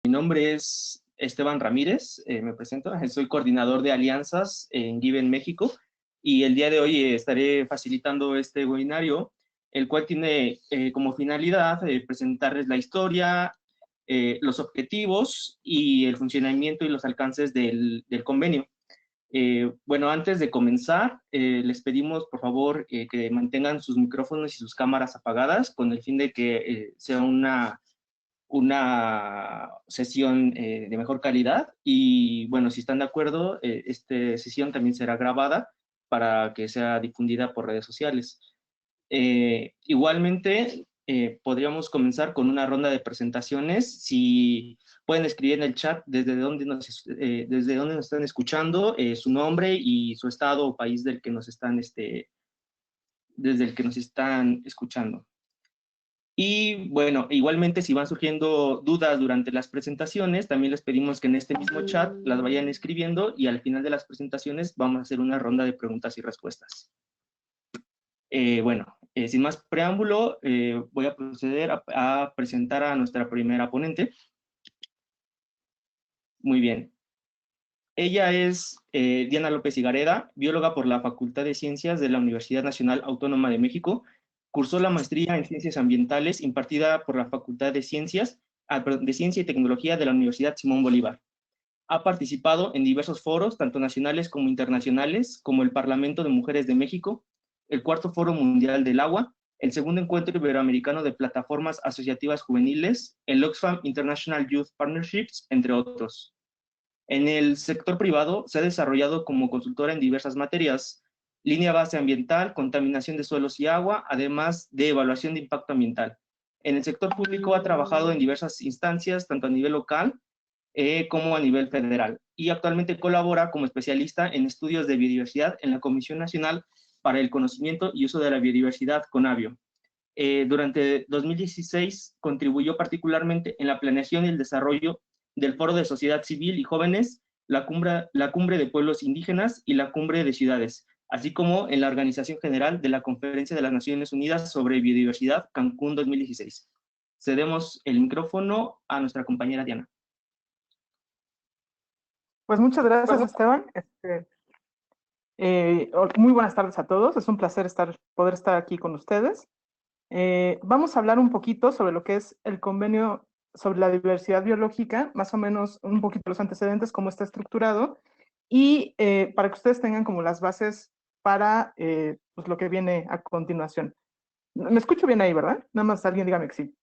Mi nombre es Esteban Ramírez, me presento, soy coordinador de alianzas en Given México y el día de hoy estaré facilitando este webinario, el cual tiene como finalidad presentarles la historia, los objetivos y el funcionamiento y los alcances del convenio. Bueno, antes de comenzar, les pedimos por favor que mantengan sus micrófonos y sus cámaras apagadas con el fin de que sea una sesión de mejor calidad y bueno, si están de acuerdo, esta sesión también será grabada para que sea difundida por redes sociales. Igualmente, podríamos comenzar con una ronda de presentaciones. Si pueden escribir en el chat desde dónde nos están escuchando, su nombre y su estado o país del que nos están, desde el que nos están escuchando. Y bueno, igualmente si van surgiendo dudas durante las presentaciones, también les pedimos que en este mismo chat las vayan escribiendo y al final de las presentaciones vamos a hacer una ronda de preguntas y respuestas. Bueno, sin más preámbulo, voy a proceder a presentar a nuestra primera ponente. Muy bien. Ella es Diana López Higareda, bióloga por la Facultad de Ciencias de la Universidad Nacional Autónoma de México. Cursó la maestría en Ciencias Ambientales impartida por la Facultad de Ciencia y Tecnología de la Universidad Simón Bolívar. Ha participado en diversos foros, tanto nacionales como internacionales, como el Parlamento de Mujeres de México, el Cuarto Foro Mundial del Agua, el Segundo Encuentro Iberoamericano de Plataformas Asociativas Juveniles, el Oxfam International Youth Partnerships, entre otros. En el sector privado se ha desarrollado como consultora en diversas materias, línea base ambiental, contaminación de suelos y agua, además de evaluación de impacto ambiental. En el sector público ha trabajado en diversas instancias, tanto a nivel local como a nivel federal, y actualmente colabora como especialista en estudios de biodiversidad en la Comisión Nacional para el Conocimiento y Uso de la Biodiversidad, CONABIO. Durante 2016 contribuyó particularmente en la planeación y el desarrollo del Foro de Sociedad Civil y Jóvenes, la Cumbre de Pueblos Indígenas y la Cumbre de Ciudades, así como en la organización general de la Conferencia de las Naciones Unidas sobre Biodiversidad, Cancún 2016. Cedemos el micrófono a nuestra compañera Diana. Pues muchas gracias, Esteban. Muy buenas tardes a todos. Es un placer poder estar aquí con ustedes. Vamos a hablar un poquito sobre lo que es el convenio sobre la diversidad biológica, más o menos un poquito los antecedentes, cómo está estructurado, y para que ustedes tengan como las bases para pues lo que viene a continuación. ¿Me escucho bien ahí, verdad? Nada más alguien dígame que sí.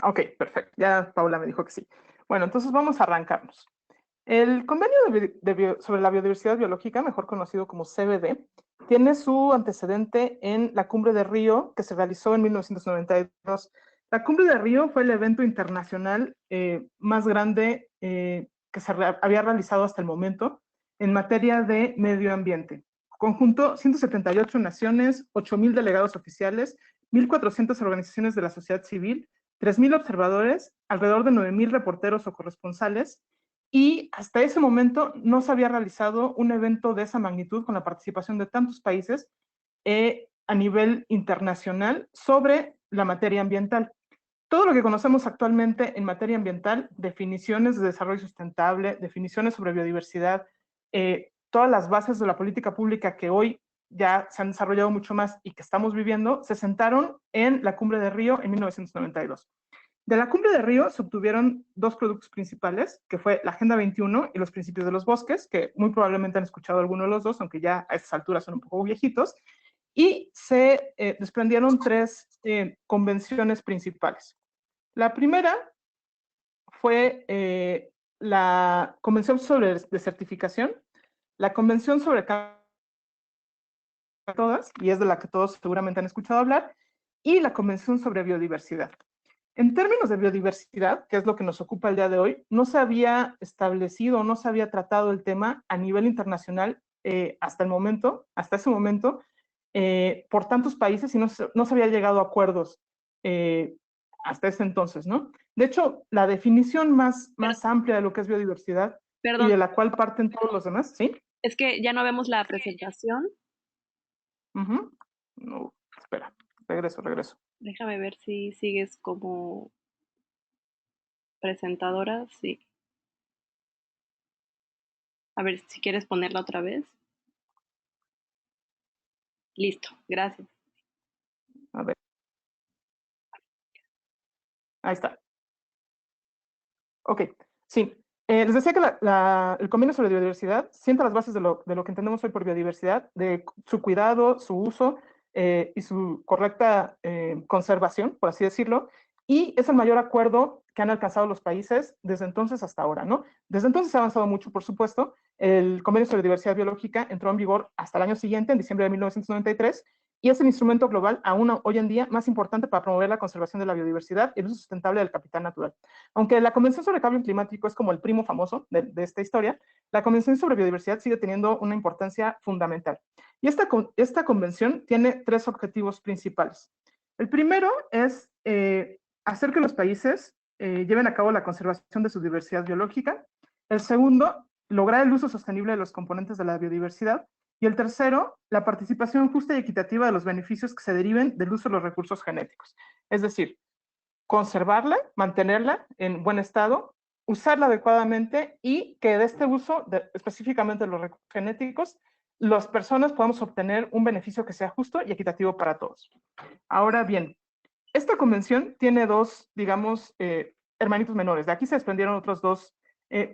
Ok, perfecto. Ya Paula me dijo que sí. Bueno, entonces vamos a arrancarnos. El Convenio sobre la Biodiversidad Biológica, mejor conocido como CBD, tiene su antecedente en la Cumbre de Río, que se realizó en 1992. La Cumbre de Río fue el evento internacional más grande que se había realizado hasta el momento en materia de medio ambiente. Conjunto 178 naciones, 8,000 delegados oficiales, 1,400 organizaciones de la sociedad civil, 3,000 observadores, alrededor de 9,000 reporteros o corresponsales, y hasta ese momento no se había realizado un evento de esa magnitud con la participación de tantos países a nivel internacional sobre la materia ambiental. Todo lo que conocemos actualmente en materia ambiental, definiciones de desarrollo sustentable, definiciones sobre biodiversidad, todas las bases de la política pública que hoy ya se han desarrollado mucho más y que estamos viviendo, se sentaron en la Cumbre de Río en 1992. De la Cumbre de Río se obtuvieron dos productos principales, que fue la Agenda 21 y los Principios de los Bosques, que muy probablemente han escuchado alguno de los dos, aunque ya a estas alturas son un poco viejitos, y se desprendieron tres convenciones principales. La primera fue la Convención sobre Desertificación, la Convención sobre todas, y es de la que todos seguramente han escuchado hablar, y la Convención sobre Biodiversidad. En términos de biodiversidad, que es lo que nos ocupa el día de hoy, no se había establecido, no se había tratado el tema a nivel internacional hasta ese momento, por tantos países y no se había llegado a acuerdos hasta ese entonces, ¿no? De hecho, la definición más amplia de lo que es biodiversidad y de la cual parten todos los demás, ¿sí? Es que ya no vemos la presentación. No, espera, regreso. Déjame ver si sigues como presentadora. Sí. A ver si quieres ponerla otra vez. Listo, gracias. A ver, ahí está. Ok, sí. Les decía que el convenio sobre biodiversidad sienta las bases de lo que entendemos hoy por biodiversidad, de su cuidado, su uso y su correcta conservación, por así decirlo, y es el mayor acuerdo que han alcanzado los países desde entonces hasta ahora, ¿no? Desde entonces se ha avanzado mucho, por supuesto. El convenio sobre diversidad biológica entró en vigor hasta el año siguiente, en diciembre de 1993, y es el instrumento global aún hoy en día más importante para promover la conservación de la biodiversidad y el uso sustentable del capital natural. Aunque la Convención sobre Cambio Climático es como el primo famoso de esta historia, la Convención sobre Biodiversidad sigue teniendo una importancia fundamental. Y esta convención tiene tres objetivos principales. El primero es hacer que los países lleven a cabo la conservación de su diversidad biológica. El segundo, lograr el uso sostenible de los componentes de la biodiversidad. Y el tercero, la participación justa y equitativa de los beneficios que se deriven del uso de los recursos genéticos. Es decir, conservarla, mantenerla en buen estado, usarla adecuadamente y que de este uso, específicamente de los recursos genéticos, las personas podamos obtener un beneficio que sea justo y equitativo para todos. Ahora bien, esta convención tiene dos, digamos, hermanitos menores. De aquí se desprendieron otras dos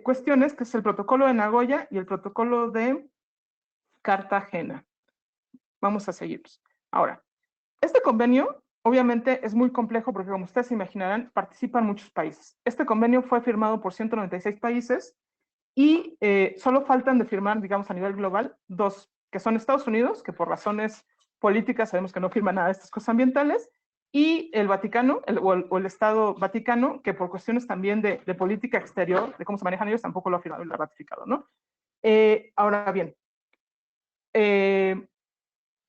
cuestiones, que es el protocolo de Nagoya y el protocolo de Cartagena. Vamos a seguirlos. Ahora, este convenio obviamente es muy complejo porque, como ustedes se imaginarán, participan muchos países. Este convenio fue firmado por 196 países y solo faltan de firmar, digamos, a nivel global, dos, que son Estados Unidos, que por razones políticas sabemos que no firma nada de estas cosas ambientales, y el Vaticano, o el Estado Vaticano, que por cuestiones también de política exterior, de cómo se manejan ellos, tampoco lo ha firmado y lo ha ratificado, ¿no? Ahora bien,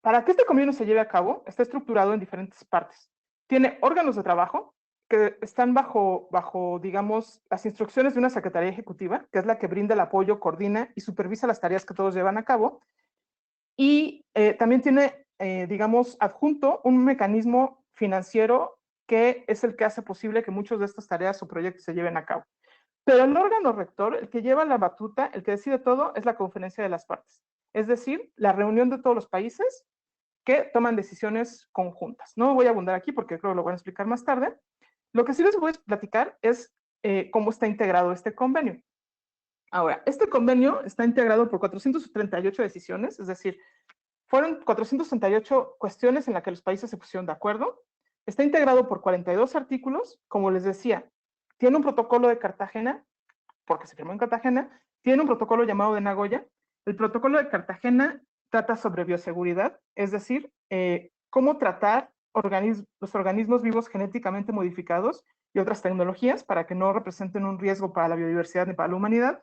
para que este convenio se lleve a cabo, está estructurado en diferentes partes. Tiene órganos de trabajo que están bajo, digamos, las instrucciones de una Secretaría Ejecutiva, que es la que brinda el apoyo, coordina y supervisa las tareas que todos llevan a cabo. Y también tiene, digamos, adjunto un mecanismo financiero que es el que hace posible que muchas de estas tareas o proyectos se lleven a cabo. Pero el órgano rector, el que lleva la batuta, el que decide todo, es la conferencia de las partes. Es decir, la reunión de todos los países que toman decisiones conjuntas. No voy a abundar aquí porque creo que lo voy a explicar más tarde. Lo que sí les voy a platicar es cómo está integrado este convenio. Ahora, este convenio está integrado por 438 decisiones, es decir, fueron 438 cuestiones en las que los países se pusieron de acuerdo. Está integrado por 42 artículos, como les decía, tiene un protocolo de Cartagena, porque se firmó en Cartagena, tiene un protocolo llamado de Nagoya. El protocolo de Cartagena trata sobre bioseguridad, es decir, cómo tratar los organismos vivos genéticamente modificados y otras tecnologías para que no representen un riesgo para la biodiversidad ni para la humanidad.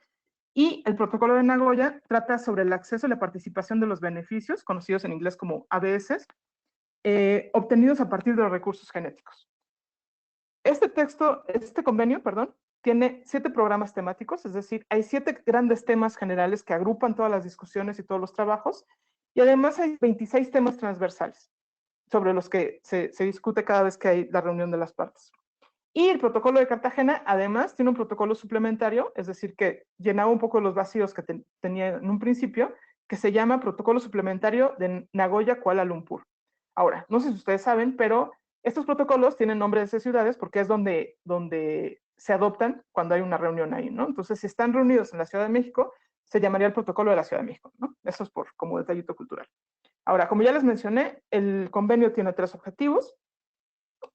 Y el protocolo de Nagoya trata sobre el acceso y la participación de los beneficios, conocidos en inglés como ABS, obtenidos a partir de los recursos genéticos. Este convenio, perdón, tiene 7 programas temáticos, es decir, hay 7 grandes temas generales que agrupan todas las discusiones y todos los trabajos, y además hay 26 temas transversales sobre los que se discute cada vez que hay la reunión de las partes. Y el protocolo de Cartagena, además, tiene un protocolo suplementario, es decir, que llenaba un poco los vacíos que tenía en un principio, que se llama Protocolo Suplementario de Nagoya Kuala Lumpur. Ahora, no sé si ustedes saben, pero estos protocolos tienen nombres de ciudades porque es donde se adoptan cuando hay una reunión ahí, ¿no? Entonces, si están reunidos en la Ciudad de México, se llamaría el Protocolo de la Ciudad de México, ¿no? Eso es como detallito cultural. Ahora, como ya les mencioné, el convenio tiene 3 objetivos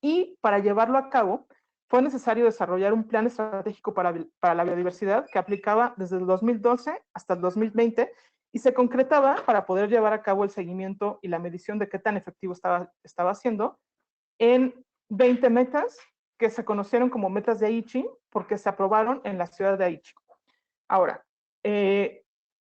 y para llevarlo a cabo fue necesario desarrollar un plan estratégico para la biodiversidad que aplicaba desde el 2012 hasta el 2020 y se concretaba para poder llevar a cabo el seguimiento y la medición de qué tan efectivo estaba haciendo en 20 metas que se conocieron como metas de Aichi porque se aprobaron en la ciudad de Aichi. Ahora,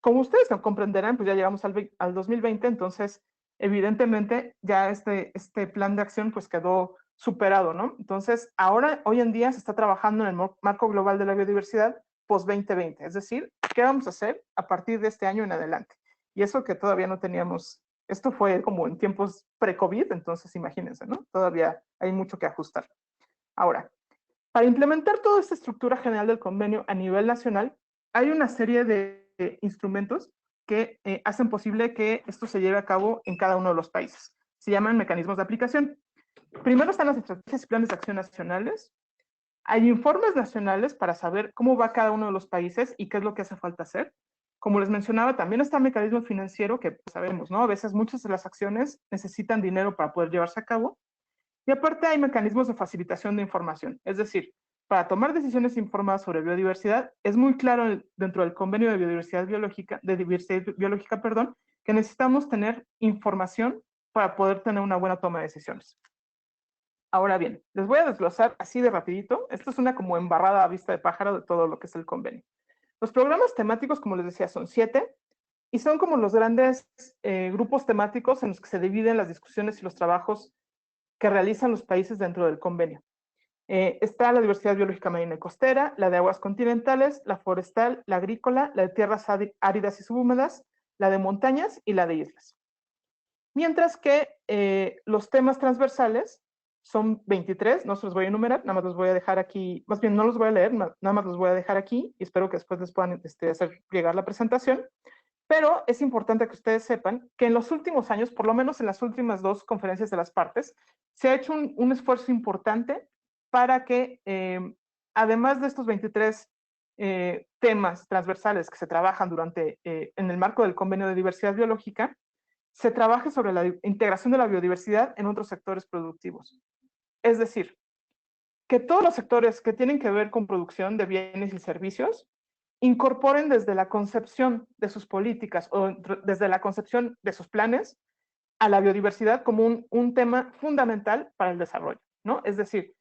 como ustedes comprenderán, pues ya llegamos al 2020, entonces evidentemente ya este plan de acción pues quedó superado, ¿no? Entonces, ahora, hoy en día se está trabajando en el marco global de la biodiversidad post-2020, es decir, ¿qué vamos a hacer a partir de este año en adelante? Y eso que todavía no teníamos Esto fue como en tiempos pre-COVID, entonces imagínense, ¿no? Todavía hay mucho que ajustar. Ahora, para implementar toda esta estructura general del convenio a nivel nacional, hay una serie de instrumentos que hacen posible que esto se lleve a cabo en cada uno de los países. Se llaman mecanismos de aplicación. Primero están las estrategias y planes de acción nacionales. Hay informes nacionales para saber cómo va cada uno de los países y qué es lo que hace falta hacer. Como les mencionaba, también está el mecanismo financiero, que sabemos, ¿no? A veces muchas de las acciones necesitan dinero para poder llevarse a cabo. Y aparte hay mecanismos de facilitación de información. Es decir, para tomar decisiones informadas sobre biodiversidad, es muy claro dentro del convenio de biodiversidad biológica, que necesitamos tener información para poder tener una buena toma de decisiones. Ahora bien, les voy a desglosar así de rapidito. Esto es una como embarrada a vista de pájaro de todo lo que es el convenio. Los programas temáticos, como les decía, son 7 y son como los grandes grupos temáticos en los que se dividen las discusiones y los trabajos que realizan los países dentro del convenio. Está la diversidad biológica marina y costera, la de aguas continentales, la forestal, la agrícola, la de tierras áridas y subhúmedas, la de montañas y la de islas. Mientras que los temas transversales son 23, no se los voy a enumerar, nada más los voy a dejar aquí, más bien no los voy a leer, nada más los voy a dejar aquí y espero que después les puedan hacer llegar la presentación. Pero es importante que ustedes sepan que en los últimos años, por lo menos en las últimas 2 conferencias de las partes, se ha hecho un esfuerzo importante para que, además de estos 23 temas transversales que se trabajan en el marco del convenio de diversidad biológica, se trabaje sobre la integración de la biodiversidad en otros sectores productivos. Es decir, que todos los sectores que tienen que ver con producción de bienes y servicios incorporen desde la concepción de sus políticas o desde la concepción de sus planes a la biodiversidad como un tema fundamental para el desarrollo, ¿no? Es decir,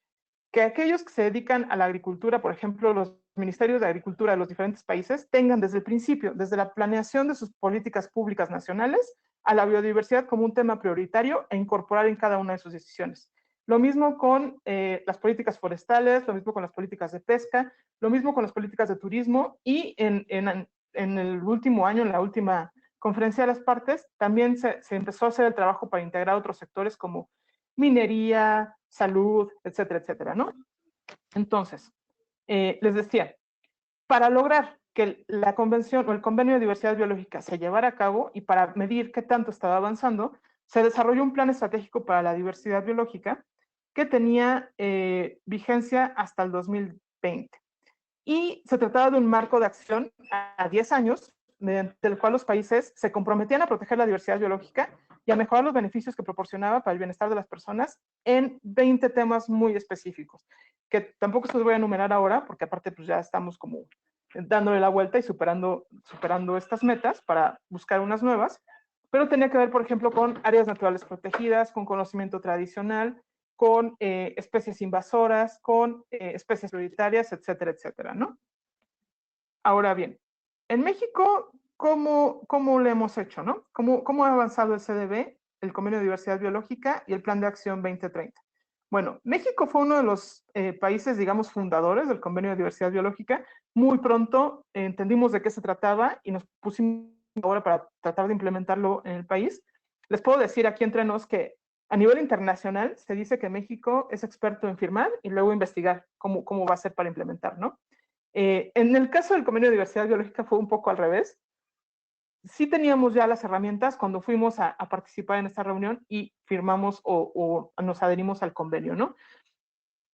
que aquellos que se dedican a la agricultura, por ejemplo, los ministerios de agricultura de los diferentes países, tengan desde el principio, desde la planeación de sus políticas públicas nacionales, a la biodiversidad como un tema prioritario e incorporar en cada una de sus decisiones. Lo mismo con las políticas forestales, lo mismo con las políticas de pesca, lo mismo con las políticas de turismo y en el último año, en la última conferencia de las partes, también se empezó a hacer el trabajo para integrar otros sectores como minería, salud, etcétera, etcétera, ¿no? Entonces, les decía, para lograr que la convención o el convenio de diversidad biológica se llevara a cabo y para medir qué tanto estaba avanzando, se desarrolló un plan estratégico para la diversidad biológica que tenía vigencia hasta el 2020. Y se trataba de un marco de acción a 10 años, mediante el cual los países se comprometían a proteger la diversidad biológica y a mejorar los beneficios que proporcionaba para el bienestar de las personas en 20 temas muy específicos, que tampoco se los voy a enumerar ahora, porque aparte pues ya estamos como dándole la vuelta y superando estas metas para buscar unas nuevas, pero tenía que ver, por ejemplo, con áreas naturales protegidas, con conocimiento tradicional, con especies invasoras, con especies prioritarias, etcétera, etcétera, ¿no? Ahora bien, en México, ¿cómo lo hemos hecho, no? ¿Cómo ha avanzado el CDB, el Convenio de Diversidad Biológica y el Plan de Acción 2030? Bueno, México fue uno de los países, digamos, fundadores del Convenio de Diversidad Biológica. Muy pronto entendimos de qué se trataba y nos pusimos ahora para tratar de implementarlo en el país. Les puedo decir aquí entre nos que a nivel internacional se dice que México es experto en firmar y luego investigar cómo va a ser para implementar, ¿no? En el caso del Convenio de Diversidad Biológica fue un poco al revés. Sí teníamos ya las herramientas cuando fuimos a participar en esta reunión y firmamos o nos adherimos al convenio, ¿no?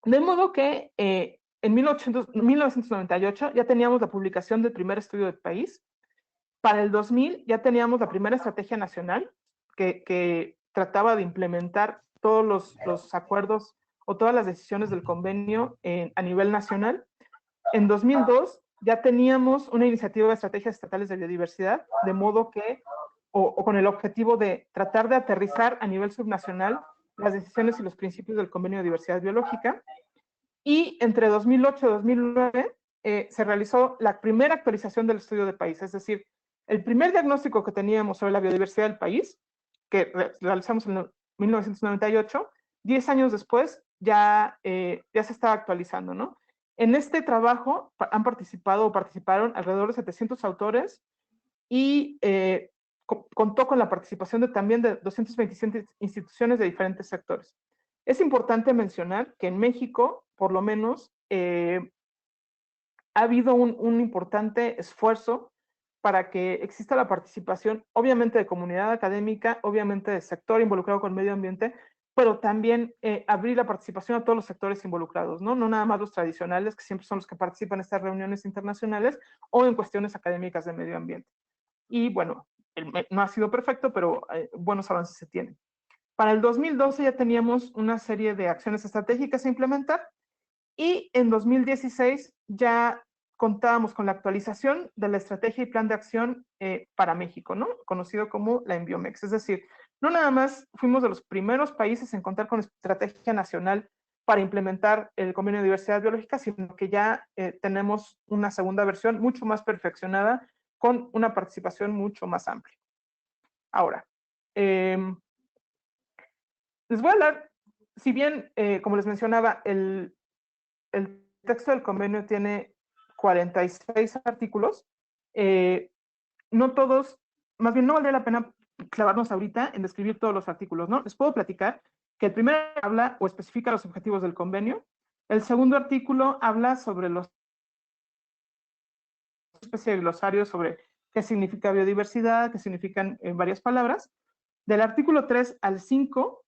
De modo que en 1998 ya teníamos la publicación del primer estudio del país. Para el 2000 ya teníamos la primera estrategia nacional que trataba de implementar todos los acuerdos o todas las decisiones del convenio a nivel nacional. En 2002 ya teníamos una iniciativa de estrategias estatales de biodiversidad, de modo que, o con el objetivo de tratar de aterrizar a nivel subnacional las decisiones y los principios del Convenio de Diversidad Biológica. Y entre 2008 y 2009 se realizó la primera actualización del estudio de país, es decir, el primer diagnóstico que teníamos sobre la biodiversidad del país, que realizamos en 1998, 10 años después ya se estaba actualizando, ¿no? En este trabajo participaron alrededor de 700 autores y contó con la participación también de 227 instituciones de diferentes sectores. Es importante mencionar que en México, por lo menos, ha habido un importante esfuerzo para que exista la participación, obviamente de comunidad académica, obviamente de sector involucrado con el medio ambiente, pero también abrir la participación a todos los sectores involucrados, ¿no? No nada más los tradicionales, que siempre son los que participan en estas reuniones internacionales, o en cuestiones académicas de medio ambiente. Y bueno, no ha sido perfecto, pero buenos avances se tienen. Para el 2012 ya teníamos una serie de acciones estratégicas a implementar, y en 2016 ya contábamos con la actualización de la estrategia y plan de acción para México, ¿no? Conocido como la Enbiomex. Es decir, no nada más fuimos de los primeros países en contar con estrategia nacional para implementar el Convenio de Diversidad Biológica, sino que ya tenemos una segunda versión mucho más perfeccionada con una participación mucho más amplia. Ahora, les voy a hablar, si bien, como les mencionaba, el texto del convenio tiene 46 artículos. No todos, más bien no valdría la pena clavarnos ahorita en describir todos los artículos, ¿no? Les puedo platicar que el primero habla o especifica los objetivos del convenio. El segundo artículo habla sobre los especie de glosario sobre qué significa biodiversidad, qué significan varias palabras. Del artículo 3 al 5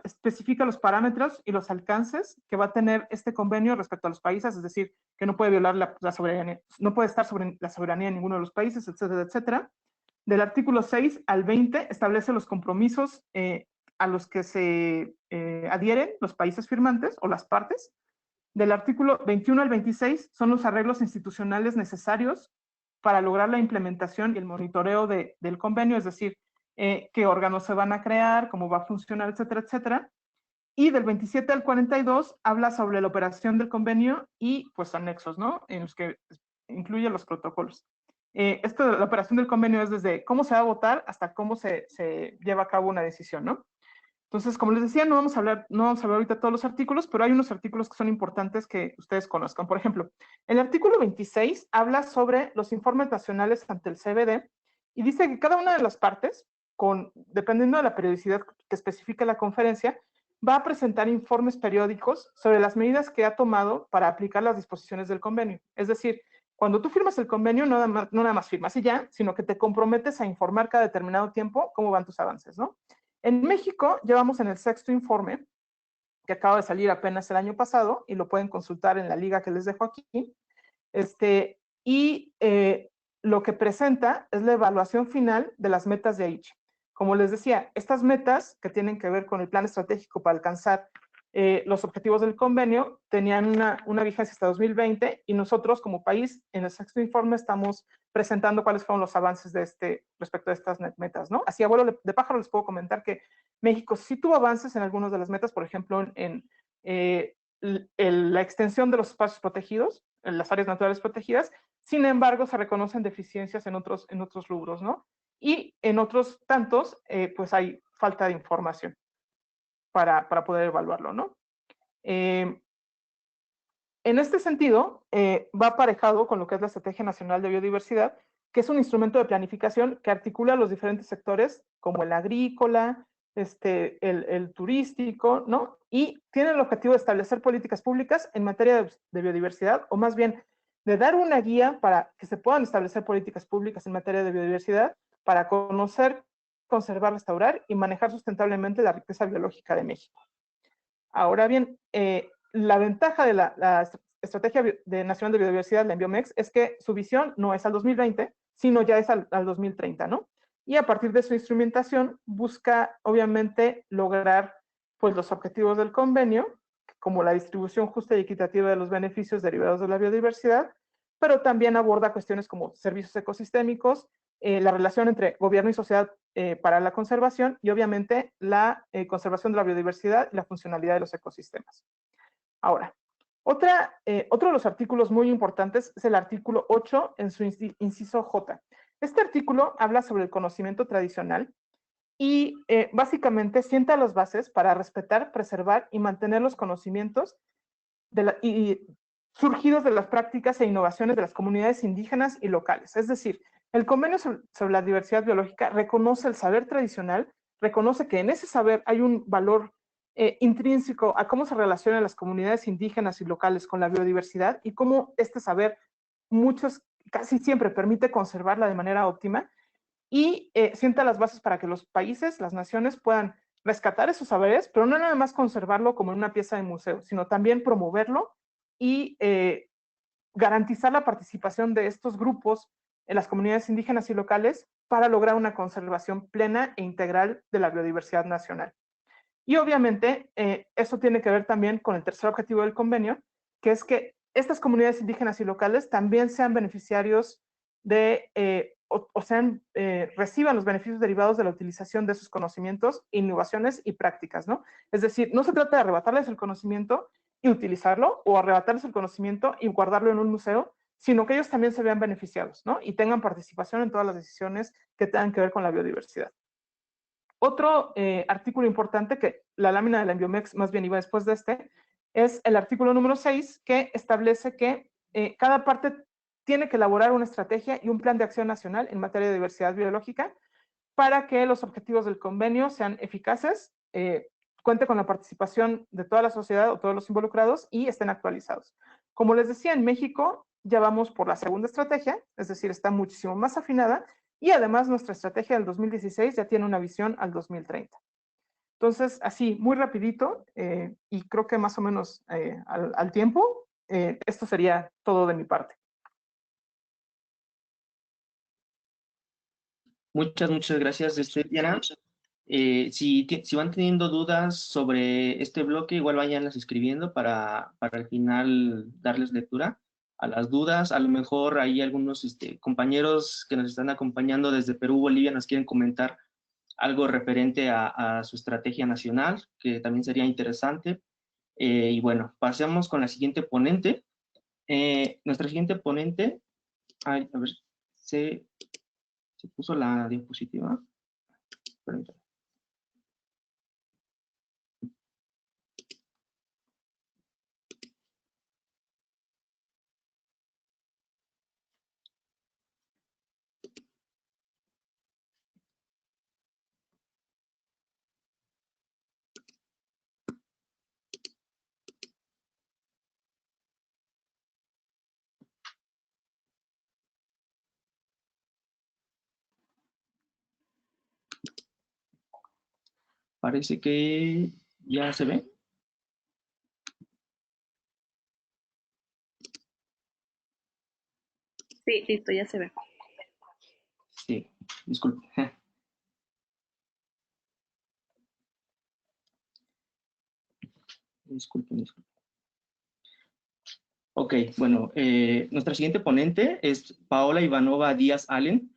especifica los parámetros y los alcances que va a tener este convenio respecto a los países, es decir, que no puede violar la soberanía, no puede estar sobre la soberanía de ninguno de los países, etcétera, etcétera. Del artículo 6 al 20 establece los compromisos a los que se adhieren los países firmantes o las partes. Del artículo 21 al 26 son los arreglos institucionales necesarios para lograr la implementación y el monitoreo del convenio, es decir, qué órganos se van a crear, cómo va a funcionar, etcétera, etcétera. Y del 27 al 42 habla sobre la operación del convenio y pues anexos, ¿no? En los que incluye los protocolos. La operación del convenio es desde cómo se va a votar hasta cómo se lleva a cabo una decisión, ¿no? Entonces, como les decía, no vamos a hablar ahorita de todos los artículos, pero hay unos artículos que son importantes que ustedes conozcan. Por ejemplo, el artículo 26 habla sobre los informes nacionales ante el CBD y dice que cada una de las partes, dependiendo de la periodicidad que especifica la conferencia, va a presentar informes periódicos sobre las medidas que ha tomado para aplicar las disposiciones del convenio. Es decir, cuando tú firmas el convenio, no nada más firmas y ya, sino que te comprometes a informar cada determinado tiempo cómo van tus avances, ¿no? En México llevamos en el 6º informe, que acaba de salir apenas el año pasado, y lo pueden consultar en la liga que les dejo aquí, lo que presenta es la evaluación final de las metas de Aichi. Como les decía, estas metas que tienen que ver con el plan estratégico para alcanzar los objetivos del convenio tenían una vigencia hasta 2020 y nosotros como país en el 6º informe estamos presentando cuáles fueron los avances respecto a estas metas, ¿no? Así a vuelo de pájaro les puedo comentar que México sí tuvo avances en algunas de las metas, por ejemplo, en la extensión de los espacios protegidos, en las áreas naturales protegidas. Sin embargo, se reconocen deficiencias en otros rubros, ¿no? Y en otros tantos, pues hay falta de información para poder evaluarlo, ¿no? En este sentido, va aparejado con lo que es la Estrategia Nacional de Biodiversidad, que es un instrumento de planificación que articula los diferentes sectores, como el agrícola, el turístico, ¿no? Y tiene el objetivo de establecer políticas públicas en materia de biodiversidad, o más bien, de dar una guía para que se puedan establecer políticas públicas en materia de biodiversidad para conocer, conservar, restaurar y manejar sustentablemente la riqueza biológica de México. Ahora bien, la ventaja de la Estrategia Nacional de Biodiversidad, la Enbiomex, es que su visión no es al 2020, sino ya es al 2030, ¿no? Y a partir de su instrumentación busca, obviamente, lograr pues, los objetivos del convenio, como la distribución justa y equitativa de los beneficios derivados de la biodiversidad, pero también aborda cuestiones como servicios ecosistémicos, la relación entre gobierno y sociedad para la conservación y obviamente la conservación de la biodiversidad y la funcionalidad de los ecosistemas. Ahora, otro de los artículos muy importantes es el artículo 8 en su inciso J. Este artículo habla sobre el conocimiento tradicional y básicamente sienta las bases para respetar, preservar y mantener los conocimientos surgidos de las prácticas e innovaciones de las comunidades indígenas y locales. Es decir, El convenio sobre la diversidad biológica reconoce el saber tradicional, reconoce que en ese saber hay un valor intrínseco a cómo se relacionan las comunidades indígenas y locales con la biodiversidad y cómo este saber casi siempre permite conservarla de manera óptima y sienta las bases para que los países, las naciones puedan rescatar esos saberes, pero no nada más conservarlo como en una pieza de museo, sino también promoverlo y garantizar la participación de estos grupos en las comunidades indígenas y locales para lograr una conservación plena e integral de la biodiversidad nacional. Y obviamente eso tiene que ver también con el tercer objetivo del convenio, que es que estas comunidades indígenas y locales también sean beneficiarios de, reciban los beneficios derivados de la utilización de sus conocimientos, innovaciones y prácticas, ¿no? Es decir, no se trata de arrebatarles el conocimiento y utilizarlo, o arrebatarles el conocimiento y guardarlo en un museo, sino que ellos también se vean beneficiados, ¿no? Y tengan participación en todas las decisiones que tengan que ver con la biodiversidad. Otro artículo importante, que la lámina de la Enviomex más bien iba después de este, es el artículo número 6, que establece que cada parte tiene que elaborar una estrategia y un plan de acción nacional en materia de diversidad biológica para que los objetivos del convenio sean eficaces, cuente con la participación de toda la sociedad o todos los involucrados y estén actualizados. Como les decía, en México ya vamos por la segunda estrategia, es decir, está muchísimo más afinada y además nuestra estrategia del 2016 ya tiene una visión al 2030. Entonces, así, muy rapidito, y creo que más o menos al tiempo, esto sería todo de mi parte. Muchas gracias, Diana. Si van teniendo dudas sobre este bloque, igual vayanlas escribiendo para al final darles lectura a las dudas. A lo mejor hay algunos compañeros que nos están acompañando desde Perú, Bolivia, nos quieren comentar algo referente a su estrategia nacional, que también sería interesante. Y bueno, pasemos con la siguiente ponente. Nuestra siguiente ponente, ay, a ver, se puso la diapositiva. Permítame. Parece que ya se ve. Sí, listo, ya se ve. Sí, disculpe. Disculpen. Ok, bueno, nuestra siguiente ponente es Paola Ivanova Díaz Allen.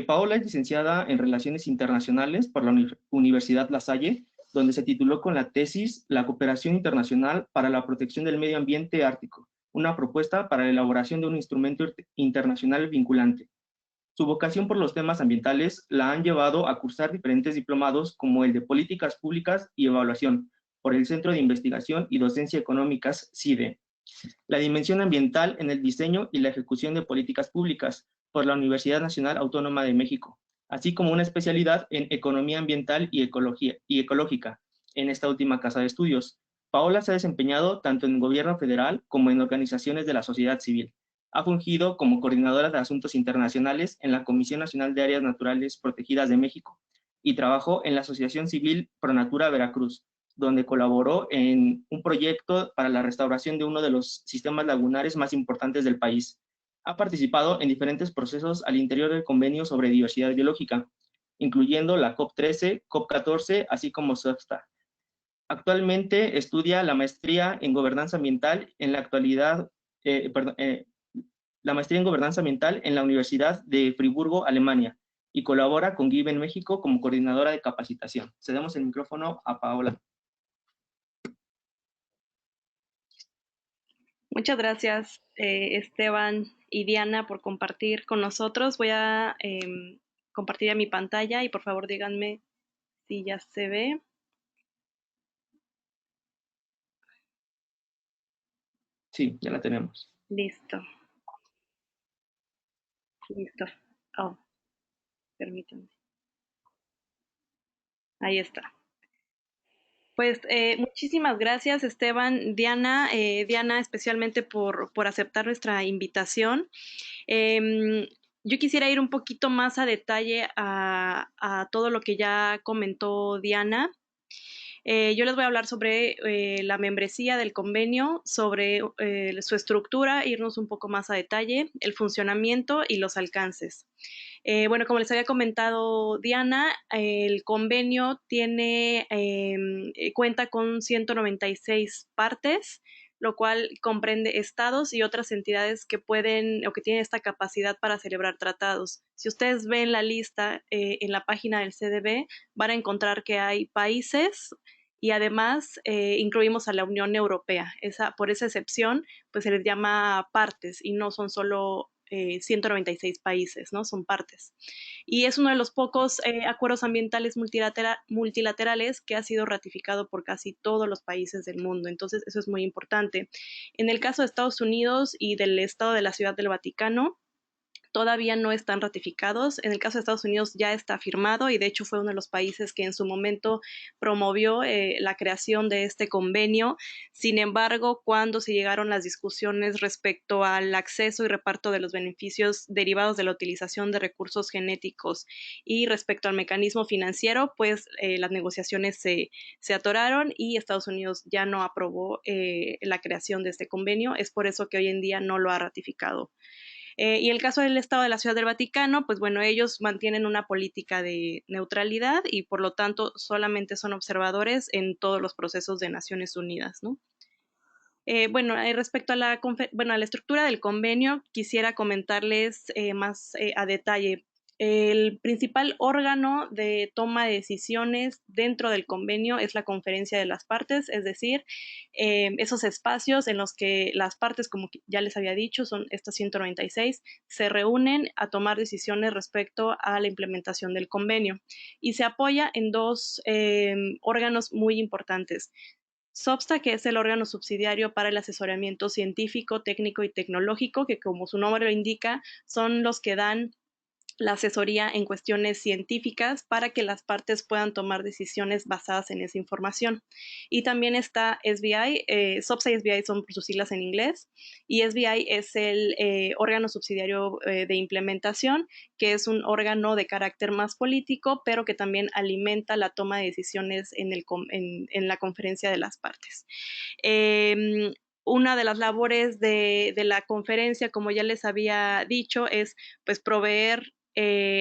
Paola es licenciada en Relaciones Internacionales por la Universidad La Salle, donde se tituló con la tesis La cooperación internacional para la protección del medio ambiente ártico, una propuesta para la elaboración de un instrumento internacional vinculante. Su vocación por los temas ambientales la han llevado a cursar diferentes diplomados como el de Políticas Públicas y Evaluación por el Centro de Investigación y Docencia Económicas, CIDE. La dimensión ambiental en el diseño y la ejecución de políticas públicas por la Universidad Nacional Autónoma de México, así como una especialidad en economía ambiental y ecológica en esta última casa de estudios. Paola se ha desempeñado tanto en el gobierno federal como en organizaciones de la sociedad civil. Ha fungido como coordinadora de asuntos internacionales en la Comisión Nacional de Áreas Naturales Protegidas de México y trabajó en la Asociación Civil Pronatura Veracruz, donde colaboró en un proyecto para la restauración de uno de los sistemas lagunares más importantes del país. Ha participado en diferentes procesos al interior del Convenio sobre Diversidad Biológica, incluyendo la COP13, COP14, así como SOFSTA. Actualmente estudia la maestría en Gobernanza Ambiental en la actualidad, la maestría en Gobernanza Ambiental en la Universidad de Friburgo, Alemania, y colabora con GIVE en México como coordinadora de capacitación. Cedemos el micrófono a Paola. Muchas gracias, Esteban y Diana, por compartir con nosotros. Voy a compartir ya mi pantalla y por favor díganme si ya se ve. Sí, ya la tenemos. Listo. Listo. Oh, permítanme. Ahí está. Pues muchísimas gracias, Esteban, Diana, especialmente por aceptar nuestra invitación. Yo quisiera ir un poquito más a detalle a todo lo que ya comentó Diana. Yo les voy a hablar sobre la membresía del convenio, sobre su estructura, irnos un poco más a detalle, el funcionamiento y los alcances. Bueno, como les había comentado Diana, el convenio cuenta con 196 partes, lo cual comprende estados y otras entidades que pueden o que tienen esta capacidad para celebrar tratados. Si ustedes ven la lista en la página del CDB, van a encontrar que hay países y además incluimos a la Unión Europea. Por esa excepción, pues se les llama partes y no son solo 196 países, ¿no? Son partes. Y es uno de los pocos acuerdos ambientales multilaterales que ha sido ratificado por casi todos los países del mundo. Entonces, eso es muy importante. En el caso de Estados Unidos y del Estado de la Ciudad del Vaticano, todavía no están ratificados. En el caso de Estados Unidos ya está firmado y de hecho fue uno de los países que en su momento promovió la creación de este convenio. Sin embargo, cuando se llegaron las discusiones respecto al acceso y reparto de los beneficios derivados de la utilización de recursos genéticos y respecto al mecanismo financiero, pues las negociaciones se atoraron y Estados Unidos ya no aprobó la creación de este convenio. Es por eso que hoy en día no lo ha ratificado. Y el caso del Estado de la Ciudad del Vaticano, pues bueno, ellos mantienen una política de neutralidad y por lo tanto solamente son observadores en todos los procesos de Naciones Unidas, ¿no? Bueno, respecto a a la estructura del convenio, quisiera comentarles más a detalle. El principal órgano de toma de decisiones dentro del convenio es la conferencia de las partes, es decir, esos espacios en los que las partes, como ya les había dicho, son estas 196, se reúnen a tomar decisiones respecto a la implementación del convenio y se apoya en dos órganos muy importantes. SOPSTA, que es el órgano subsidiario para el asesoramiento científico, técnico y tecnológico, que como su nombre lo indica, son los que dan la asesoría en cuestiones científicas para que las partes puedan tomar decisiones basadas en esa información. Y también está SBI, SOPSA y SBI son por sus siglas en inglés, y SBI es el órgano subsidiario de implementación, que es un órgano de carácter más político, pero que también alimenta la toma de decisiones en la conferencia de las partes. Una de las labores de la conferencia, como ya les había dicho, es pues proveer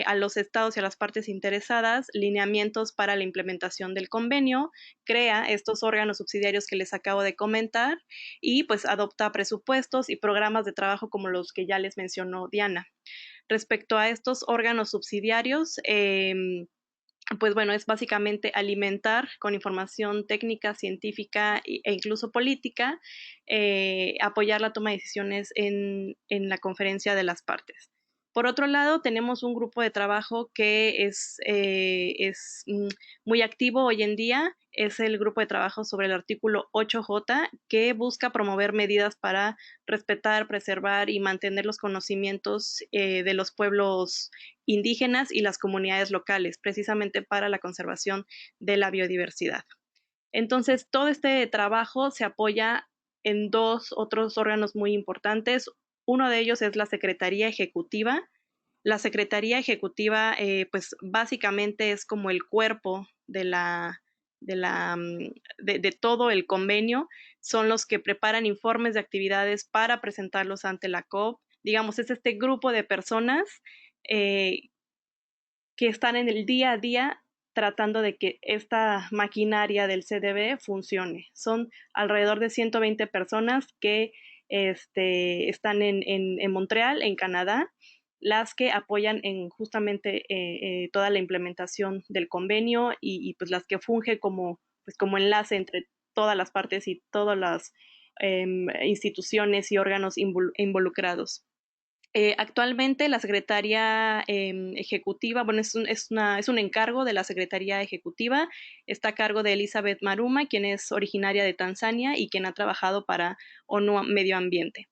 a los estados y a las partes interesadas lineamientos para la implementación del convenio, crea estos órganos subsidiarios que les acabo de comentar y pues adopta presupuestos y programas de trabajo como los que ya les mencionó Diana. Respecto a estos órganos subsidiarios, pues bueno, es básicamente alimentar con información técnica, científica e incluso política, apoyar la toma de decisiones en la conferencia de las partes. Por otro lado, tenemos un grupo de trabajo que es muy activo hoy en día. Es el grupo de trabajo sobre el artículo 8J, que busca promover medidas para respetar, preservar y mantener los conocimientos de los pueblos indígenas y las comunidades locales, precisamente para la conservación de la biodiversidad. Entonces, todo este trabajo se apoya en dos otros órganos muy importantes. Uno de ellos es la Secretaría Ejecutiva. La Secretaría Ejecutiva, pues básicamente es como el cuerpo de todo el convenio. Son los que preparan informes de actividades para presentarlos ante la COP. Digamos, es este grupo de personas eh, que están en el día a día tratando de que esta maquinaria del CDB funcione. Son alrededor de 120 personas que están en Montreal, en Canadá, las que apoyan en justamente toda la implementación del convenio y pues las que fungen pues como enlace entre todas las partes y todas las instituciones y órganos involucrados. Actualmente la Secretaría Ejecutiva, bueno, es un encargo de la Secretaría Ejecutiva, está a cargo de Elizabeth Maruma, quien es originaria de Tanzania y quien ha trabajado para ONU Medio Ambiente.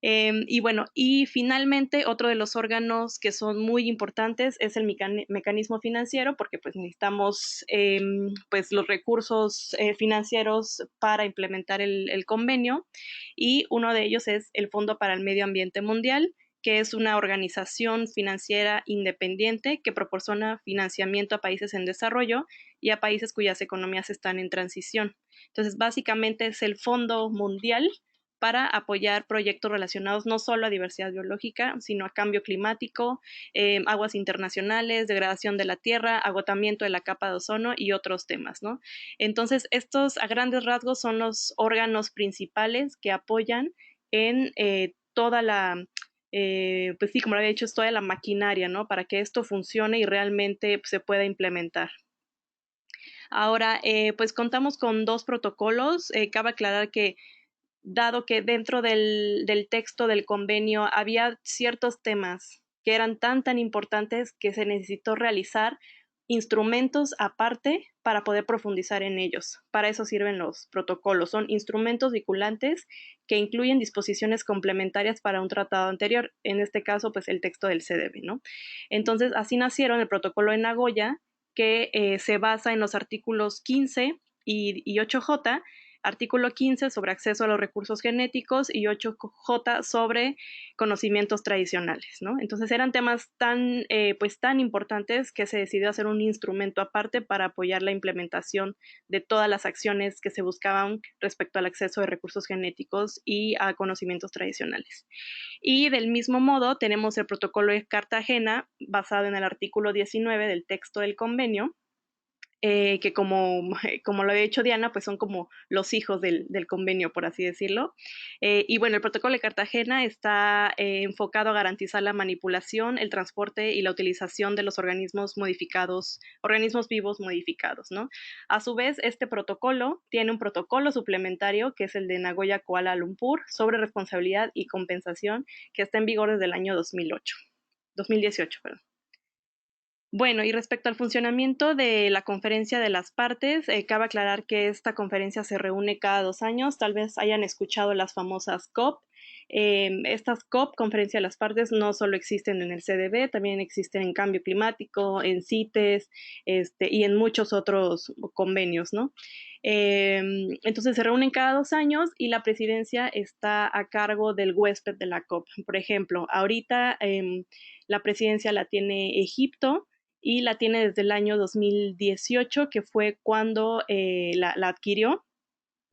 Y bueno, y finalmente otro de los órganos que son muy importantes es el mecanismo financiero, porque pues necesitamos pues los recursos financieros para implementar el convenio, y uno de ellos es el Fondo para el Medio Ambiente Mundial, que es una organización financiera independiente que proporciona financiamiento a países en desarrollo y a países cuyas economías están en transición. Entonces, básicamente es el Fondo Mundial para apoyar proyectos relacionados no solo a diversidad biológica, sino a cambio climático, aguas internacionales, degradación de la tierra, agotamiento de la capa de ozono y otros temas, ¿no? Entonces, estos a grandes rasgos son los órganos principales que apoyan en toda la, pues sí, como lo había dicho, es toda la maquinaria, ¿no? Para que esto funcione y realmente pues, se pueda implementar. Ahora, pues contamos con 2 protocolos. Cabe aclarar que dado que dentro del texto del convenio había ciertos temas que eran tan importantes que se necesitó realizar instrumentos aparte para poder profundizar en ellos. Para eso sirven los protocolos. Son instrumentos vinculantes que incluyen disposiciones complementarias para un tratado anterior, en este caso, pues el texto del CDB, ¿no? Entonces, así nacieron el protocolo de Nagoya, que se basa en los artículos 15 y 8J. Artículo 15 sobre acceso a los recursos genéticos y 8J sobre conocimientos tradicionales, ¿no? Entonces eran temas pues tan importantes que se decidió hacer un instrumento aparte para apoyar la implementación de todas las acciones que se buscaban respecto al acceso de recursos genéticos y a conocimientos tradicionales. Y del mismo modo tenemos el protocolo de Cartagena basado en el artículo 19 del texto del convenio, que como lo había dicho Diana, pues son como los hijos del convenio, por así decirlo. Y bueno, el protocolo de Cartagena está enfocado a garantizar la manipulación, el transporte y la utilización de los organismos modificados, organismos vivos modificados, ¿no? A su vez, este protocolo tiene un protocolo suplementario, que es el de Nagoya Kuala Lumpur, sobre responsabilidad y compensación, que está en vigor desde el año 2018, perdón. Bueno, y respecto al funcionamiento de la conferencia de las partes, cabe aclarar que esta conferencia se reúne cada 2 años. Tal vez hayan escuchado las famosas COP. Estas COP, conferencia de las partes, no solo existen en el CDB, también existen en cambio climático, en CITES, y en muchos otros convenios, ¿no? Entonces se reúnen cada 2 años y la presidencia está a cargo del huésped de la COP. Por ejemplo, ahorita la presidencia la tiene Egipto y la tiene desde el año 2018, que fue cuando la adquirió.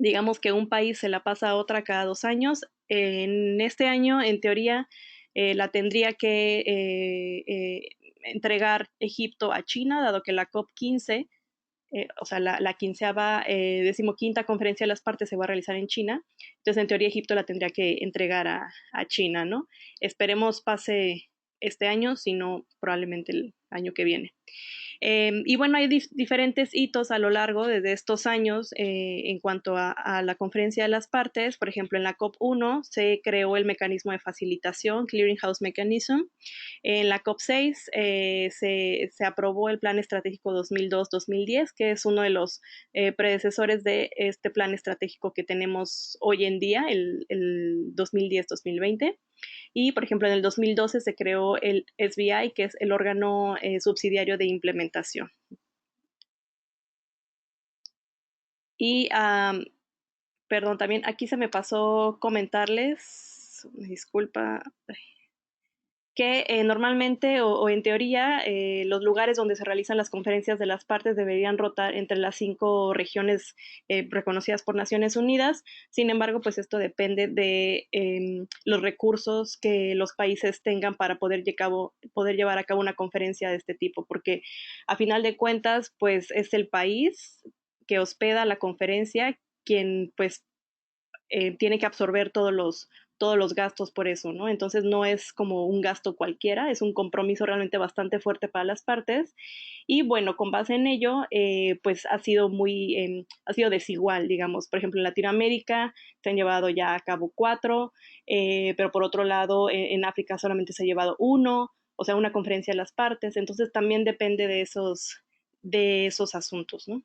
Digamos que un país se la pasa a otra cada 2 años. En este año, en teoría, la tendría que entregar Egipto a China, dado que la COP15, o sea, la quinceava, 15ª conferencia de las partes se va a realizar en China. Entonces, en teoría, Egipto la tendría que entregar a China, ¿no? Esperemos pase este año, si no, probablemente el año que viene. Y bueno, hay diferentes hitos a lo largo de estos años en cuanto a la conferencia de las partes. Por ejemplo, en la COP1 se creó el mecanismo de facilitación, Clearinghouse Mechanism. En la COP6 se aprobó el Plan Estratégico 2002-2010, que es uno de los predecesores de este plan estratégico que tenemos hoy en día, el 2010-2020. Y, por ejemplo, en el 2012 se creó el SBI, que es el órgano subsidiario de implementación. Y, perdón, también aquí se me pasó comentarles, disculpa, que normalmente o en teoría los lugares donde se realizan las conferencias de las partes deberían rotar entre las 5 regiones reconocidas por Naciones Unidas. Sin embargo, pues esto depende de los recursos que los países tengan para poder llevar a cabo una conferencia de este tipo, porque a final de cuentas, pues es el país que hospeda la conferencia quien pues tiene que absorber todos los gastos por eso, ¿no? Entonces no es como un gasto cualquiera, es un compromiso realmente bastante fuerte para las partes. Y bueno, con base en ello, pues ha sido desigual, digamos. Por ejemplo, en Latinoamérica se han llevado ya a cabo 4, pero por otro lado, en África solamente se ha llevado 1, o sea, una conferencia de las partes. Entonces también depende de esos asuntos, ¿no?